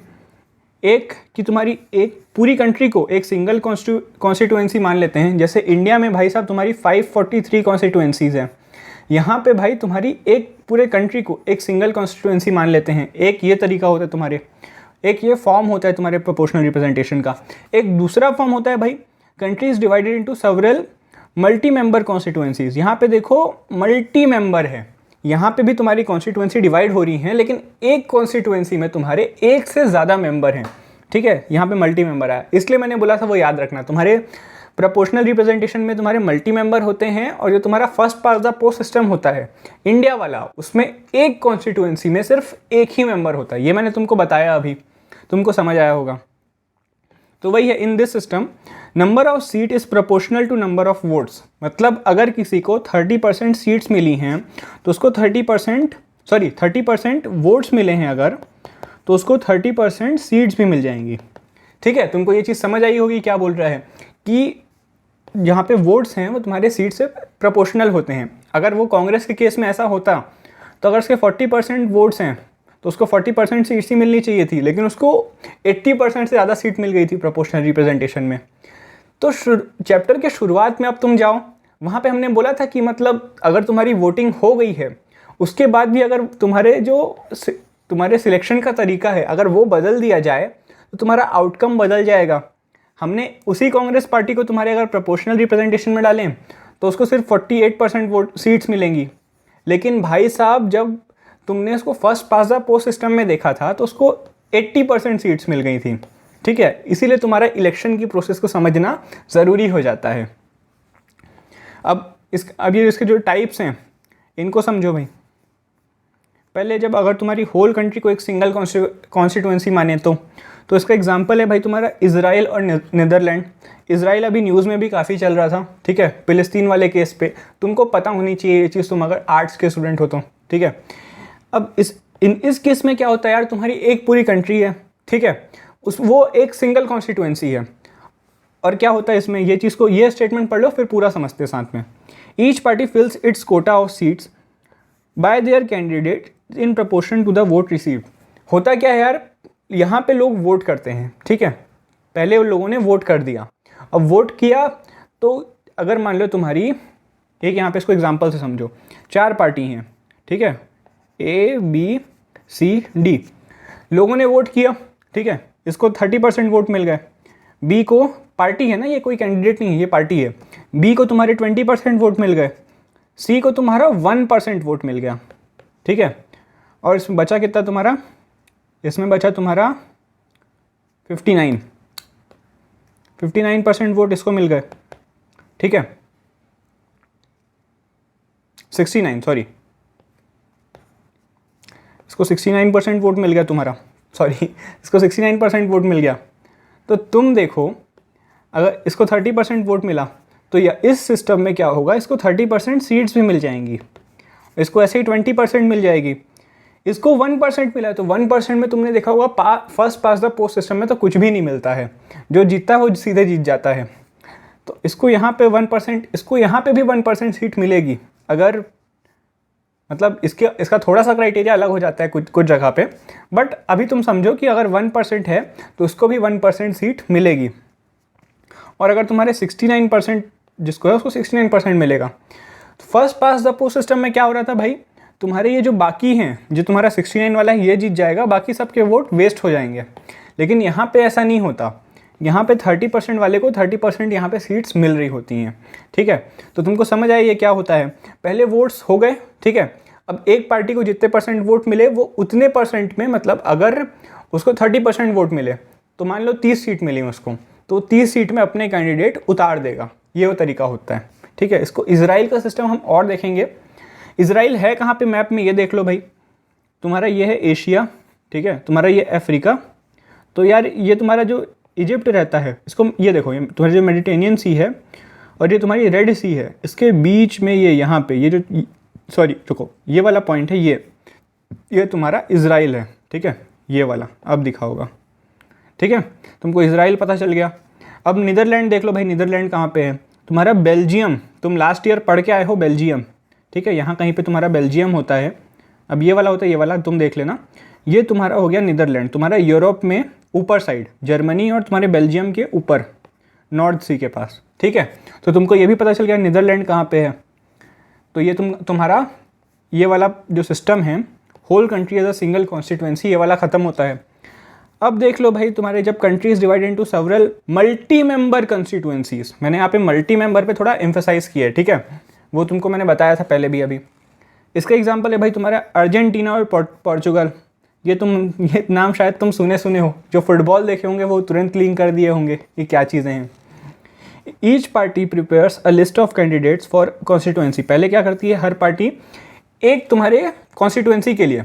एक कि तुम्हारी एक पूरी कंट्री को एक सिंगल कॉन्स्टिट्यूएंसी मान लेते हैं। जैसे इंडिया में भाई साहब तुम्हारी 543 कॉन्स्टिट्यूएंसीज हैं, यहाँ पे भाई तुम्हारी एक पूरे कंट्री को एक सिंगल कॉन्स्टिट्यूएंसी मान लेते हैं। एक ये तरीका होता है तुम्हारे। एक ये फॉर्म होता है तुम्हारे प्रोपोर्शनल रिप्रेजेंटेशन का। एक दूसरा फॉर्म होता है भाई countries divided into several multi member constituencies. यहाँ पे देखो मल्टी मेंबर है, यहाँ पे भी तुम्हारी कॉन्स्टिट्यूएंसी डिवाइड हो रही है, लेकिन एक कॉन्स्टिट्यूएंसी में तुम्हारे एक से ज़्यादा मेंबर हैं, ठीक है। यहाँ पे मल्टी मेंबर आया, इसलिए मैंने बोला था वो याद रखना। तुम्हारे प्रोपोर्शनल रिप्रेजेंटेशन में तुम्हारे मल्टी मेंबर होते हैं, और जो तुम्हारा first pass the post system होता है इंडिया वाला, उसमें एक कॉन्स्टिट्यूएंसी में सिर्फ एक ही मेंबर होता है। ये मैंने तुमको बताया, अभी तुमको समझ आया होगा। तो वही है, in this system number of seat is proportional to number of votes. मतलब अगर किसी को 30% सीट्स मिली हैं तो उसको 30% वोट्स मिले हैं अगर, तो उसको 30% सीट्स भी मिल जाएंगी, ठीक है। तुमको ये चीज़ समझ आई होगी क्या बोल रहा है, कि जहाँ पे वोट्स हैं वो तुम्हारे सीट से प्रोपोर्शनल होते हैं। अगर वो कांग्रेस के केस में ऐसा होता तो अगर उसके 40% वोट्स हैं तो उसको 40% सीट्स ही मिलनी चाहिए थी, लेकिन उसको 80% से ज़्यादा सीट मिल गई थी प्रोपोर्शनल रिप्रेजेंटेशन में। तो चैप्टर के शुरुआत में अब तुम जाओ, वहाँ पे हमने बोला था कि मतलब अगर तुम्हारी वोटिंग हो गई है उसके बाद भी अगर तुम्हारे सिलेक्शन का तरीका है अगर वो बदल दिया जाए तो तुम्हारा आउटकम बदल जाएगा। हमने उसी कांग्रेस पार्टी को तुम्हारे अगर प्रोपोर्शनल रिप्रेजेंटेशन में डालें तो उसको सिर्फ 48% वोट सीट्स मिलेंगी, लेकिन भाई साहब जब तुमने उसको first pass the post system में देखा था तो उसको 80% सीट्स मिल गई थी, ठीक है। इसीलिए तुम्हारा इलेक्शन की प्रोसेस को समझना ज़रूरी हो जाता है। अब ये इसके जो टाइप्स हैं इनको समझो भाई। पहले जब अगर तुम्हारी होल कंट्री को एक सिंगल कॉन्स्टिट्यूएंसी माने तो इसका एग्जांपल है भाई तुम्हारा इजराइल और नीदरलैंड। इजराइल अभी न्यूज़ में भी काफ़ी चल रहा था, ठीक है, फिलिस्तीन वाले केस पे। तुमको पता होनी चाहिए ये चीज़, तुम अगर आर्ट्स के स्टूडेंट हो तो, ठीक है। अब इस केस में क्या होता है यार, तुम्हारी एक पूरी कंट्री है, ठीक है, वो एक सिंगल कॉन्स्टिट्यूएंसी है। और क्या होता है इसमें, ये चीज़ को, ये स्टेटमेंट पढ़ लो फिर पूरा समझते हैं साथ में। Each party fills its quota of seats by their candidate in proportion to the vote received. होता क्या है यार, यहाँ पे लोग वोट करते हैं, ठीक है। पहले उन लोगों ने वोट कर दिया, अब वोट किया तो अगर मान लो तुम्हारी एक, यहाँ पे इसको एग्जांपल से समझो, 4 पार्टी हैं, ठीक है, A B C D। लोगों ने वोट किया, ठीक है, इसको 30% वोट मिल गए। B को, पार्टी है ना, ये कोई कैंडिडेट नहीं है, ये पार्टी है। B को तुम्हारे 20% वोट मिल गए, C को तुम्हारा 1% वोट मिल गया, ठीक है। और इसमें बचा कितना तुम्हारा, इसमें बचा तुम्हारा 59% वोट इसको मिल गए, ठीक है, 69, सॉरी, इसको 69% वोट मिल गया तुम्हारा, सॉरी, इसको 69% वोट मिल गया। तो तुम देखो अगर इसको 30% वोट मिला तो या इस सिस्टम में क्या होगा, इसको 30% सीट्स भी मिल जाएंगी, इसको ऐसे ही 20% मिल जाएगी। इसको 1% मिला है तो 1% में तुमने देखा होगा first pass the post system में तो कुछ भी नहीं मिलता है, जो जीतता है वो सीधे जीत जाता है। तो इसको यहाँ पे 1%, इसको यहाँ पे भी 1% सीट मिलेगी अगर, मतलब इसका थोड़ा सा क्राइटेरिया अलग हो जाता है कुछ जगह पे, बट अभी तुम समझो कि अगर 1% है तो उसको भी 1% सीट मिलेगी। और अगर तुम्हारे 69% जिसको है उसको 69% मिलेगा। तो first pass the post system में क्या हो रहा था भाई, तुम्हारे ये जो बाकी हैं, जो तुम्हारा 69 वाला है ये जीत जाएगा, बाकी सबके वोट वेस्ट हो जाएंगे। लेकिन यहाँ पे ऐसा नहीं होता, यहाँ पे 30% वाले को 30% यहाँ पे सीट्स मिल रही होती हैं, ठीक है। तो तुमको समझ आया ये क्या होता है। पहले वोट्स हो गए, ठीक है, अब एक पार्टी को जितने % वोट मिले वो उतने % में, मतलब अगर उसको 30% वोट मिले तो मान लो 30 सीट मिली उसको, तो 30 सीट में अपने कैंडिडेट उतार देगा, ये वो तरीका होता है, ठीक है। इसको इजराइल का सिस्टम हम और देखेंगे। इजराइल है कहाँ पे मैप में, ये देख लो भाई, तुम्हारा ये है एशिया, ठीक है, तुम्हारा ये अफ्रीका। तो यार ये तुम्हारा जो इजिप्ट रहता है, इसको ये देखो, ये तुम्हारी जो मेडिटेरियन सी है और ये तुम्हारी रेड सी है, इसके बीच में ये यहाँ पे ये जो, सॉरी रुको, ये वाला पॉइंट है, ये तुम्हारा इजराइल है, ठीक है, ये वाला अब दिखा होगा, ठीक है। तुमको इजराइल पता चल गया। अब नीदरलैंड देख लो भाई, नीदरलैंड कहाँ पे है, तुम्हारा बेल्जियम, तुम लास्ट ईयर पढ़ के आए हो बेल्जियम, ठीक है, यहाँ कहीं पे तुम्हारा बेल्जियम होता है। अब ये वाला होता है, ये वाला तुम देख लेना, ये तुम्हारा हो गया नीदरलैंड, तुम्हारा यूरोप में ऊपर साइड, जर्मनी और तुम्हारे बेल्जियम के ऊपर नॉर्थ सी के पास, ठीक है। तो तुमको ये भी पता चल गया नीदरलैंड कहाँ पे है। तो ये तुम्हारा ये वाला जो सिस्टम है, whole country as a single constituency, ये वाला ख़त्म होता है। अब देख लो भाई, तुम्हारे जब countries divide into several multi member constituencies, मैंने यहाँ पे मल्टी मेंबर पे थोड़ा एम्फेसाइज किया है, ठीक है, वो तुमको मैंने बताया था पहले भी अभी। इसका एग्जांपल है भाई तुम्हारा अर्जेंटीना और पोर्चुगल। ये नाम शायद तुम सुने हो, जो फुटबॉल देखे होंगे वो तुरंत लिंक कर दिए होंगे ये क्या चीज़ें हैं। Each party prepares a list of candidates for constituency. पहले क्या करती है हर पार्टी, एक तुम्हारे कॉन्स्टिट्यूएंसी के लिए,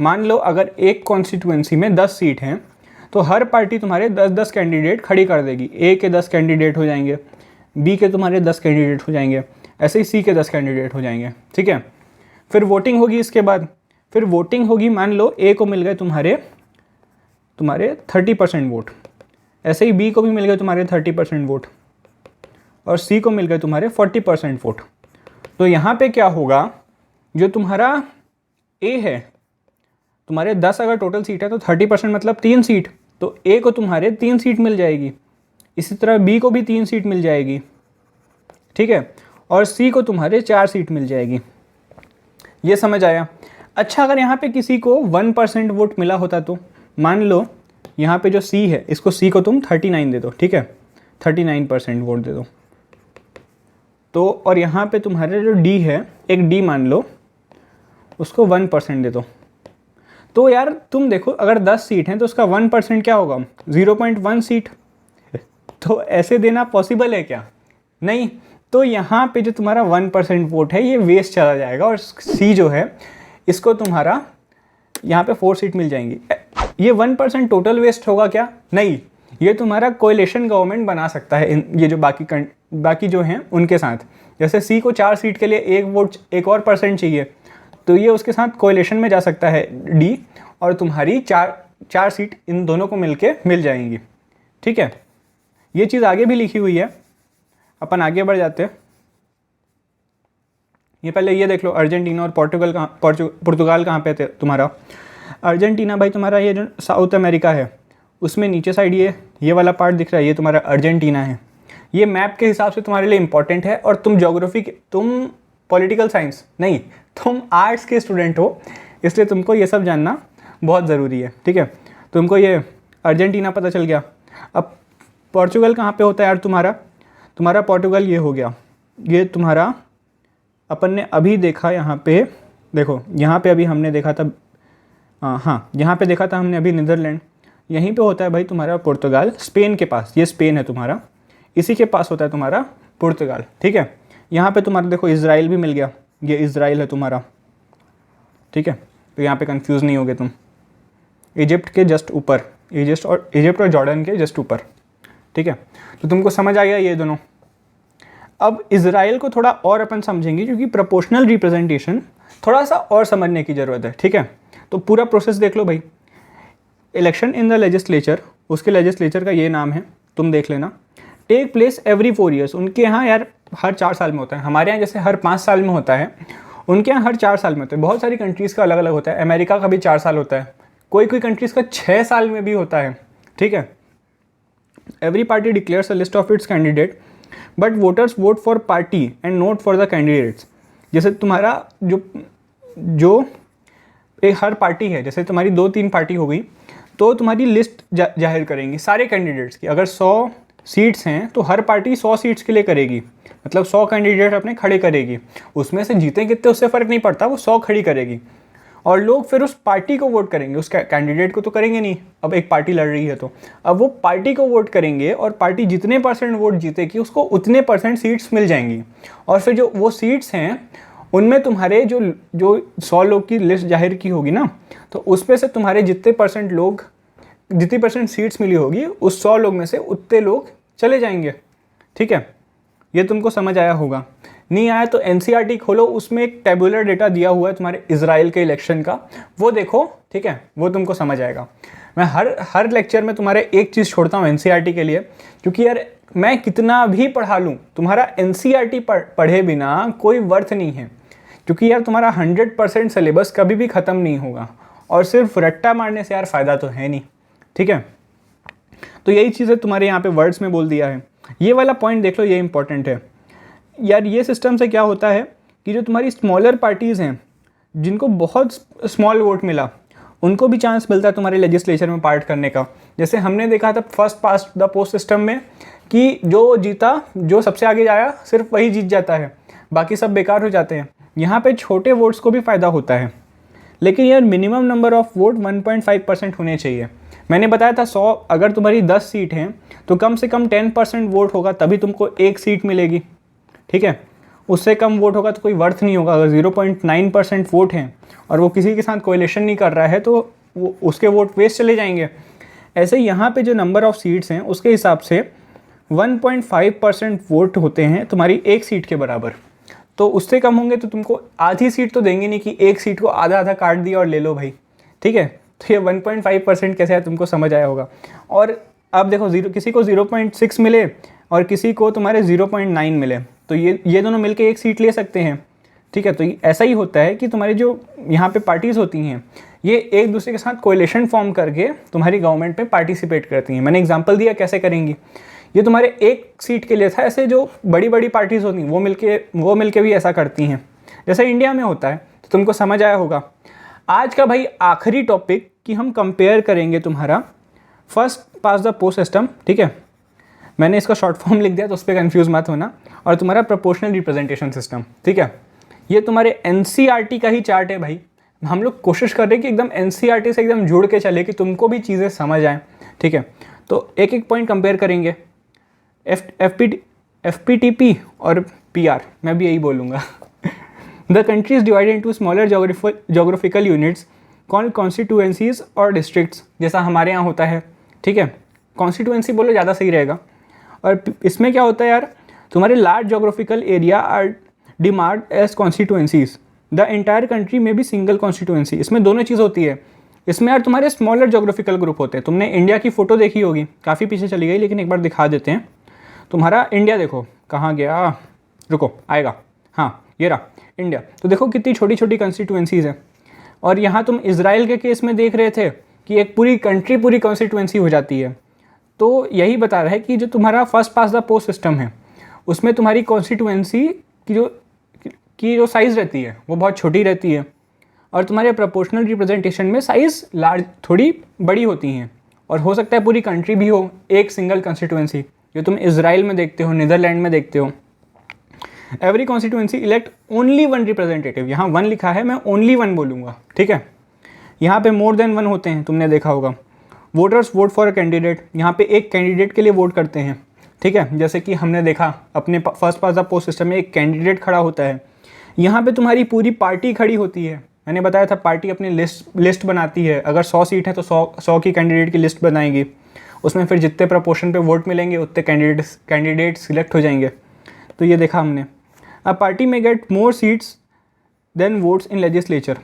मान लो अगर एक कॉन्स्टिट्यूएंसी में 10 सीट हैं तो हर पार्टी तुम्हारे 10-10 कैंडिडेट खड़ी कर देगी। ए के 10 कैंडिडेट हो जाएंगे, बी के तुम्हारे 10 कैंडिडेट हो जाएंगे, ऐसे ही सी के 10 कैंडिडेट हो जाएंगे, ठीक है। फिर वोटिंग होगी, इसके बाद फिर वोटिंग होगी, मान लो ए को मिल गए तुम्हारे 30% वोट, ऐसे ही बी को भी मिल गए तुम्हारे 30% वोट, और सी को मिल गए तुम्हारे 40% वोट। तो यहाँ पे क्या होगा, जो तुम्हारा ए है, तुम्हारे 10 अगर टोटल सीट है तो 30% मतलब 3 सीट, तो ए को तुम्हारे 3 सीट मिल जाएगी। इसी तरह बी को भी 3 सीट मिल जाएगी, ठीक है, और सी को तुम्हारे 4 सीट मिल जाएगी। ये समझ आया। अच्छा, अगर यहाँ पे किसी को 1% वोट मिला होता तो मान लो यहाँ पे जो सी है, इसको सी को तुम 39 दे दो, ठीक है, 39% वोट दे दो। तो और यहाँ पे तुम्हारे जो डी है, एक डी मान लो, उसको 1% दे दो। तो यार तुम देखो, अगर 10 सीट हैं तो उसका 1% क्या होगा, 0.1 सीट। तो ऐसे देना पॉसिबल है क्या? नहीं। तो यहाँ पे जो तुम्हारा 1% वोट है ये वेस्ट चला जाएगा, और सी जो है इसको तुम्हारा यहाँ पे 4 सीट मिल जाएंगी। ये 1% टोटल वेस्ट होगा क्या? नहीं, ये तुम्हारा कोएलिशन गवर्नमेंट बना सकता है ये जो बाकी जो हैं उनके साथ। जैसे सी को 4 सीट के लिए एक और परसेंट चाहिए, तो ये उसके साथ कोएलिशन में जा सकता है डी, और तुम्हारी चार सीट इन दोनों को मिल जाएंगी, ठीक है। ये चीज़ आगे भी लिखी हुई है, अपन आगे बढ़ जाते हैं। ये पहले ये देख लो, अर्जेंटीना और पुर्तगाल कहाँ पे थे तुम्हारा। अर्जेंटीना भाई तुम्हारा ये जो साउथ अमेरिका है उसमें नीचे साइड ये वाला पार्ट दिख रहा है, ये तुम्हारा अर्जेंटीना है। ये मैप के हिसाब से तुम्हारे लिए इंपॉर्टेंट है, और तुम पॉलिटिकल साइंस नहीं, तुम आर्ट्स के स्टूडेंट हो, इसलिए तुमको ये सब जानना बहुत ज़रूरी है, ठीक है। तुमको ये अर्जेंटीना पता चल गया। अब पोर्चुगल कहाँ पे होता है यार तुम्हारा पोर्चुगल ये हो गया। ये तुम्हारा अपन ने अभी देखा, यहाँ पे देखो, यहाँ पे अभी हमने देखा था, हाँ यहाँ पे देखा था हमने अभी नीदरलैंड। यहीं पे होता है भाई तुम्हारा पुर्तगाल, स्पेन के पास। ये स्पेन है तुम्हारा, इसी के पास होता है तुम्हारा पुर्तगाल, ठीक है। यहाँ पे तुम्हारा देखो इजराइल भी मिल गया, ये इजराइल है तुम्हारा, ठीक है। तो यहाँ पे कंफ्यूज नहीं होगे तुम। इजिप्ट के जस्ट ऊपर, इजिप्ट और जॉर्डन के जस्ट ऊपर, ठीक है। तो तुमको समझ आ गया ये दोनों। अब इजराइल को थोड़ा और अपन समझेंगे, क्योंकि प्रोपोर्शनल रिप्रेजेंटेशन थोड़ा सा और समझने की ज़रूरत है, ठीक है। तो पूरा प्रोसेस देख लो भाई। इलेक्शन इन द लेजिस्लेचर, उसके लेजिस्लेचर का ये नाम है, तुम देख लेना। Take place every 4 years. उनके यहाँ यार हर 4 साल में होता है, हमारे यहाँ जैसे हर 5 साल में होता है, उनके यहाँ हर 4 साल में होता है। बहुत सारी कंट्रीज़ का अलग अलग होता है, अमेरिका का भी 4 साल होता है, कोई कंट्रीज़ का 6 साल में भी होता है, ठीक है। Every party declares a list of its candidate, but voters vote for party and note for the candidates. जैसे तुम्हारा जो एक हर पार्टी है, जैसे तुम्हारी 2-3 पार्टी हो गई, तो तुम्हारी लिस्ट जाहिर करेंगी सारे कैंडिडेट्स की। अगर 100 सीट्स हैं तो हर पार्टी 100 सीट्स के लिए करेगी, मतलब 100 कैंडिडेट अपने खड़े करेगी। उसमें से जीते कितने उससे फ़र्क नहीं पड़ता, वो 100 खड़ी करेगी, और लोग फिर उस पार्टी को वोट करेंगे, उस कैंडिडेट को तो करेंगे नहीं। अब एक पार्टी लड़ रही है तो अब वो पार्टी को वोट करेंगे, और पार्टी जितने % वोट जीतेगी उसको उतने % सीट्स मिल जाएंगी। और फिर जो वो सीट्स हैं उनमें तुम्हारे जो 100 लोग की लिस्ट जाहिर की होगी ना, तो उसमें से तुम्हारे जितनी % सीट्स मिली होगी, उस 100 लोग में से उतने लोग चले जाएंगे, ठीक है। ये तुमको समझ आया होगा। नहीं आया तो NCERT खोलो, उसमें एक टेबुलर डेटा दिया हुआ है तुम्हारे इजराइल के इलेक्शन का, वो देखो, ठीक है, वो तुमको समझ आएगा। मैं हर लेक्चर में तुम्हारे एक चीज़ छोड़ता हूँ NCERT के लिए, क्योंकि यार मैं कितना भी पढ़ा लूँ, तुम्हारा NCERT पढ़े बिना कोई वर्थ नहीं है। क्योंकि यार तुम्हारा 100% सिलेबस कभी भी ख़त्म नहीं होगा, और सिर्फ रट्टा मारने से यार फ़ायदा तो है नहीं, ठीक है। तो यही चीज़ें तुम्हारे यहाँ पे वर्ड्स में बोल दिया है। ये वाला पॉइंट देख लो, ये इंपॉर्टेंट है यार। ये सिस्टम से क्या होता है कि जो तुम्हारी स्मॉलर पार्टीज़ हैं, जिनको बहुत स्मॉल वोट मिला, उनको भी चांस मिलता है तुम्हारे लेजिस्लेचर में पार्ट करने का। जैसे हमने देखा था first past the post system में कि जो जीता, जो सबसे आगे आया, सिर्फ वही जीत जाता है, बाकी सब बेकार हो जाते हैं। यहाँ पे छोटे वोट्स को भी फ़ायदा होता है, लेकिन यार मिनिमम नंबर ऑफ वोट 1.5% होने चाहिए। मैंने बताया था 100, अगर तुम्हारी 10 सीट हैं तो कम से कम 10% वोट होगा तभी तुमको एक सीट मिलेगी, ठीक है। उससे कम वोट होगा तो कोई वर्थ नहीं होगा। अगर 0.9% वोट हैं और वो किसी के साथ कोएलिशन नहीं कर रहा है तो वो उसके वोट वेस्ट चले जाएंगे। ऐसे यहाँ पे जो नंबर ऑफ सीट्स हैं उसके हिसाब से 1.5% वोट होते हैं तुम्हारी एक सीट के बराबर। तो उससे कम होंगे तो तुमको आधी सीट तो देंगे नहीं कि एक सीट को आधा आधा काट दिया और ले लो भाई, ठीक है। तो ये 1.5% कैसे है तुमको समझ आया होगा। और अब देखो किसी को 0.6 मिले और किसी को तुम्हारे 0.9 मिले, तो ये दोनों मिलके एक सीट ले सकते हैं, ठीक है। तो ऐसा ही होता है कि तुम्हारी जो यहाँ पे पार्टीज़ होती हैं ये एक दूसरे के साथ कोएलिशन फॉर्म करके तुम्हारी गवर्नमेंट में पार्टिसिपेट करती हैं। मैंने एग्जांपल दिया कैसे करेंगी, ये तुम्हारे एक सीट के लिए था। ऐसे जो बड़ी बड़ी पार्टीज़ होती हैं वो मिलके भी ऐसा करती हैं, जैसे इंडिया में होता है। तो तुमको समझ आया होगा। आज का भाई आखिरी टॉपिक कि हम कंपेयर करेंगे तुम्हारा first pass the post system, ठीक है। मैंने इसका शॉर्ट फॉर्म लिख दिया तो उस पर कन्फ्यूज़ मत होना। और तुम्हारा प्रोपोर्शनल रिप्रेजेंटेशन सिस्टम, ठीक है। ये तुम्हारे NCERT का ही चार्ट है भाई। हम लोग कोशिश कर रहे हैं कि एकदम NCERT से एकदम जुड़ के चले कि तुमको भी चीज़ें समझ आएँ, ठीक है। तो एक एक पॉइंट कंपेयर करेंगे। FPTP और PR, मैं भी यही बोलूँगा। The country is divided into smaller geographical units called constituencies और डिस्ट्रिक्ट्स, जैसा हमारे यहाँ होता है, ठीक है। कॉन्स्टिट्यूएंसी बोलो ज़्यादा सही रहेगा। और इसमें क्या होता है यार, तुम्हारे large geographical area are demarcated as constituencies. The entire country में भी सिंगल कॉन्स्टिट्यूएंसी। इसमें दोनों चीज़ होती है। इसमें यार तुम्हारे स्मॉलर जोग्राफिकल ग्रुप होते हैं। तुमने इंडिया की फ़ोटो देखी होगी, काफ़ी पीछे चली गई, लेकिन एक बार दिखा देते हैं। तुम्हारा इंडिया देखो कहाँ गया, रुको आएगा, हाँ ये रहा इंडिया। तो देखो कितनी छोटी छोटी कॉन्स्टिट्यूएंसीज़ हैं। और यहाँ तुम इजराइल के केस में देख रहे थे कि एक पूरी कंट्री पूरी कॉन्स्टिट्यूएंसी हो जाती है। तो यही बता रहा है कि जो तुम्हारा first pass the post system है उसमें तुम्हारी कॉन्स्टिट्यूएंसी की जो साइज़ रहती है वो बहुत छोटी रहती है, और तुम्हारे प्रोपोर्शनल रिप्रेजेंटेशन में साइज़ लार्ज थोड़ी बड़ी होती हैं। और हो सकता है पूरी कंट्री भी हो एक सिंगल कॉन्स्टिट्यूएंसी, जो तुम इजराइल में देखते हो, नीदरलैंड में देखते हो। Every constituency elect only one representative. यहाँ 1 लिखा है, मैं ओनली 1 बोलूँगा, ठीक है। यहाँ पे मोर देन 1 होते हैं, तुमने देखा होगा। Voters vote for a candidate, यहाँ पे एक कैंडिडेट के लिए वोट करते हैं, ठीक है। जैसे कि हमने देखा अपने first pass the post system में एक कैंडिडेट खड़ा होता है। यहाँ पे तुम्हारी पूरी पार्टी खड़ी होती है। मैंने बताया था पार्टी अपनी लिस्ट बनाती है। अगर 100 सीट है तो 100 की कैंडिडेट की लिस्ट बनाएगी। उसमें फिर जितने प्रपोर्शन पे वोट मिलेंगे उतने कैंडिडेट सिलेक्ट हो जाएंगे। तो ये देखा हमने। A party may get more seats than votes in legislature.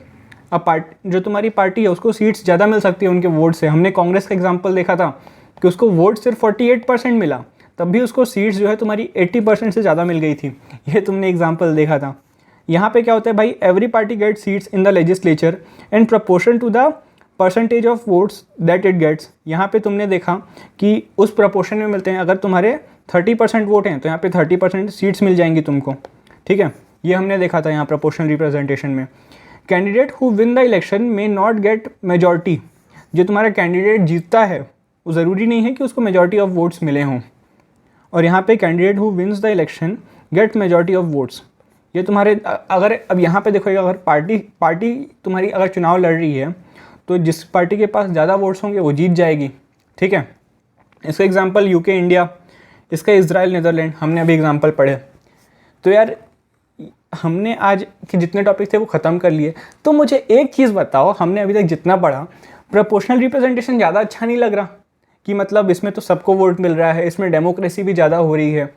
जो तुम्हारी पार्टी है उसको सीट्स ज़्यादा मिल सकती है उनके वोट से। हमने कांग्रेस का एग्जांपल देखा था कि उसको वोट सिर्फ 48% मिला, तब भी उसको सीट्स जो है तुम्हारी 80% से ज़्यादा मिल गई थी। ये तुमने एग्जांपल देखा था। यहाँ पे क्या होता है भाई, every party get seats in the legislature and proportion to the percentage of votes that it gets. यहाँ पे तुमने देखा कि उस प्रपोर्शन में मिलते हैं। अगर तुम्हारे 30% वोट हैं तो यहाँ पे 30% सीट्स मिल जाएंगी तुमको, ठीक है। ये हमने देखा था यहाँ प्रोपोर्शनल रिप्रेजेंटेशन में। Candidate who win the election may not gate majority. जो तुम्हारा कैंडिडेट जीतता है वो ज़रूरी नहीं है कि उसको मेजॉरिटी ऑफ वोट्स मिले हों। और यहाँ पे candidate who wins the election get majority of votes. ये तुम्हारे अगर अब यहाँ पे देखो, अगर पार्टी तुम्हारी अगर चुनाव लड़ रही है तो जिस पार्टी के पास ज़्यादा वोट्स होंगे वो जीत जाएगी, ठीक है। इसका एग्जांपल यूके इंडिया, इसका इजराइल नीदरलैंड, हमने अभी एग्जांपल पढ़े। तो यार हमने आज के जितने टॉपिक थे वो ख़त्म कर लिए। तो मुझे एक चीज़ बताओ, हमने अभी तक जितना पढ़ा, प्रोपोर्शनल रिप्रेजेंटेशन ज़्यादा अच्छा नहीं लग रहा कि मतलब इसमें तो सबको वोट मिल रहा है, इसमें डेमोक्रेसी भी ज़्यादा हो रही है,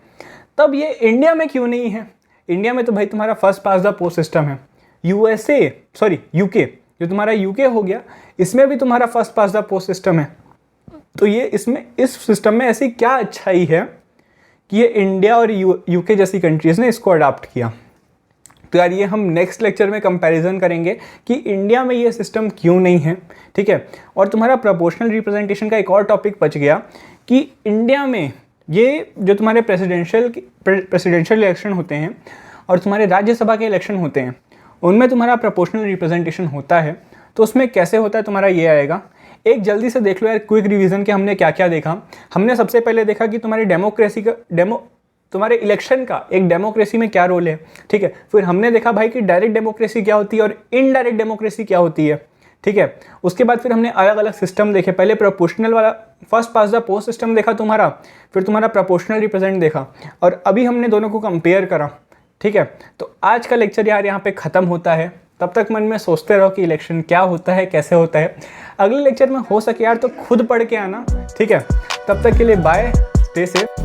तब ये इंडिया में क्यों नहीं है? इंडिया में तो भाई तुम्हारा first pass the post system है। यूके जो तुम्हारा यूके हो गया, इसमें भी तुम्हारा first pass the post system है। तो ये इस सिस्टम में ऐसी क्या अच्छाई है कि ये इंडिया और यूके जैसी कंट्रीज़ ने इसको अडॉप्ट किया? तो यार ये हम नेक्स्ट लेक्चर में कंपैरिजन करेंगे कि इंडिया में ये सिस्टम क्यों नहीं है, ठीक है। और तुम्हारा प्रोपोर्शनल रिप्रेजेंटेशन का एक और टॉपिक बच गया कि इंडिया में ये जो तुम्हारे प्रेसिडेंशियल इलेक्शन होते हैं और तुम्हारे राज्यसभा के इलेक्शन होते हैं, उनमें तुम्हारा प्रोपोर्शनल रिप्रेजेंटेशन होता है। तो उसमें कैसे होता है तुम्हारा ये आएगा। एक जल्दी से देख लो यार क्विक रिवीजन के हमने क्या क्या देखा। हमने सबसे पहले देखा कि तुम्हारी डेमोक्रेसी का तुम्हारे इलेक्शन का एक डेमोक्रेसी में क्या रोल है, ठीक है। फिर हमने देखा भाई कि डायरेक्ट डेमोक्रेसी क्या होती है और इनडायरेक्ट डेमोक्रेसी क्या होती है, ठीक है। उसके बाद फिर हमने अलग अलग सिस्टम देखे, पहले प्रोपोर्शनल वाला first pass the post system देखा तुम्हारा, फिर तुम्हारा प्रोपोर्शनल रिप्रेजेंट देखा, और अभी हमने दोनों को कंपेयर करा, ठीक है। तो आज का लेक्चर यार यहाँ पे ख़त्म होता है। तब तक मन में सोचते रहो कि इलेक्शन क्या होता है, कैसे होता है। अगले लेक्चर में हो सके यार तो खुद पढ़ के आना, ठीक है। तब तक के लिए बाय, स्टे सेफ।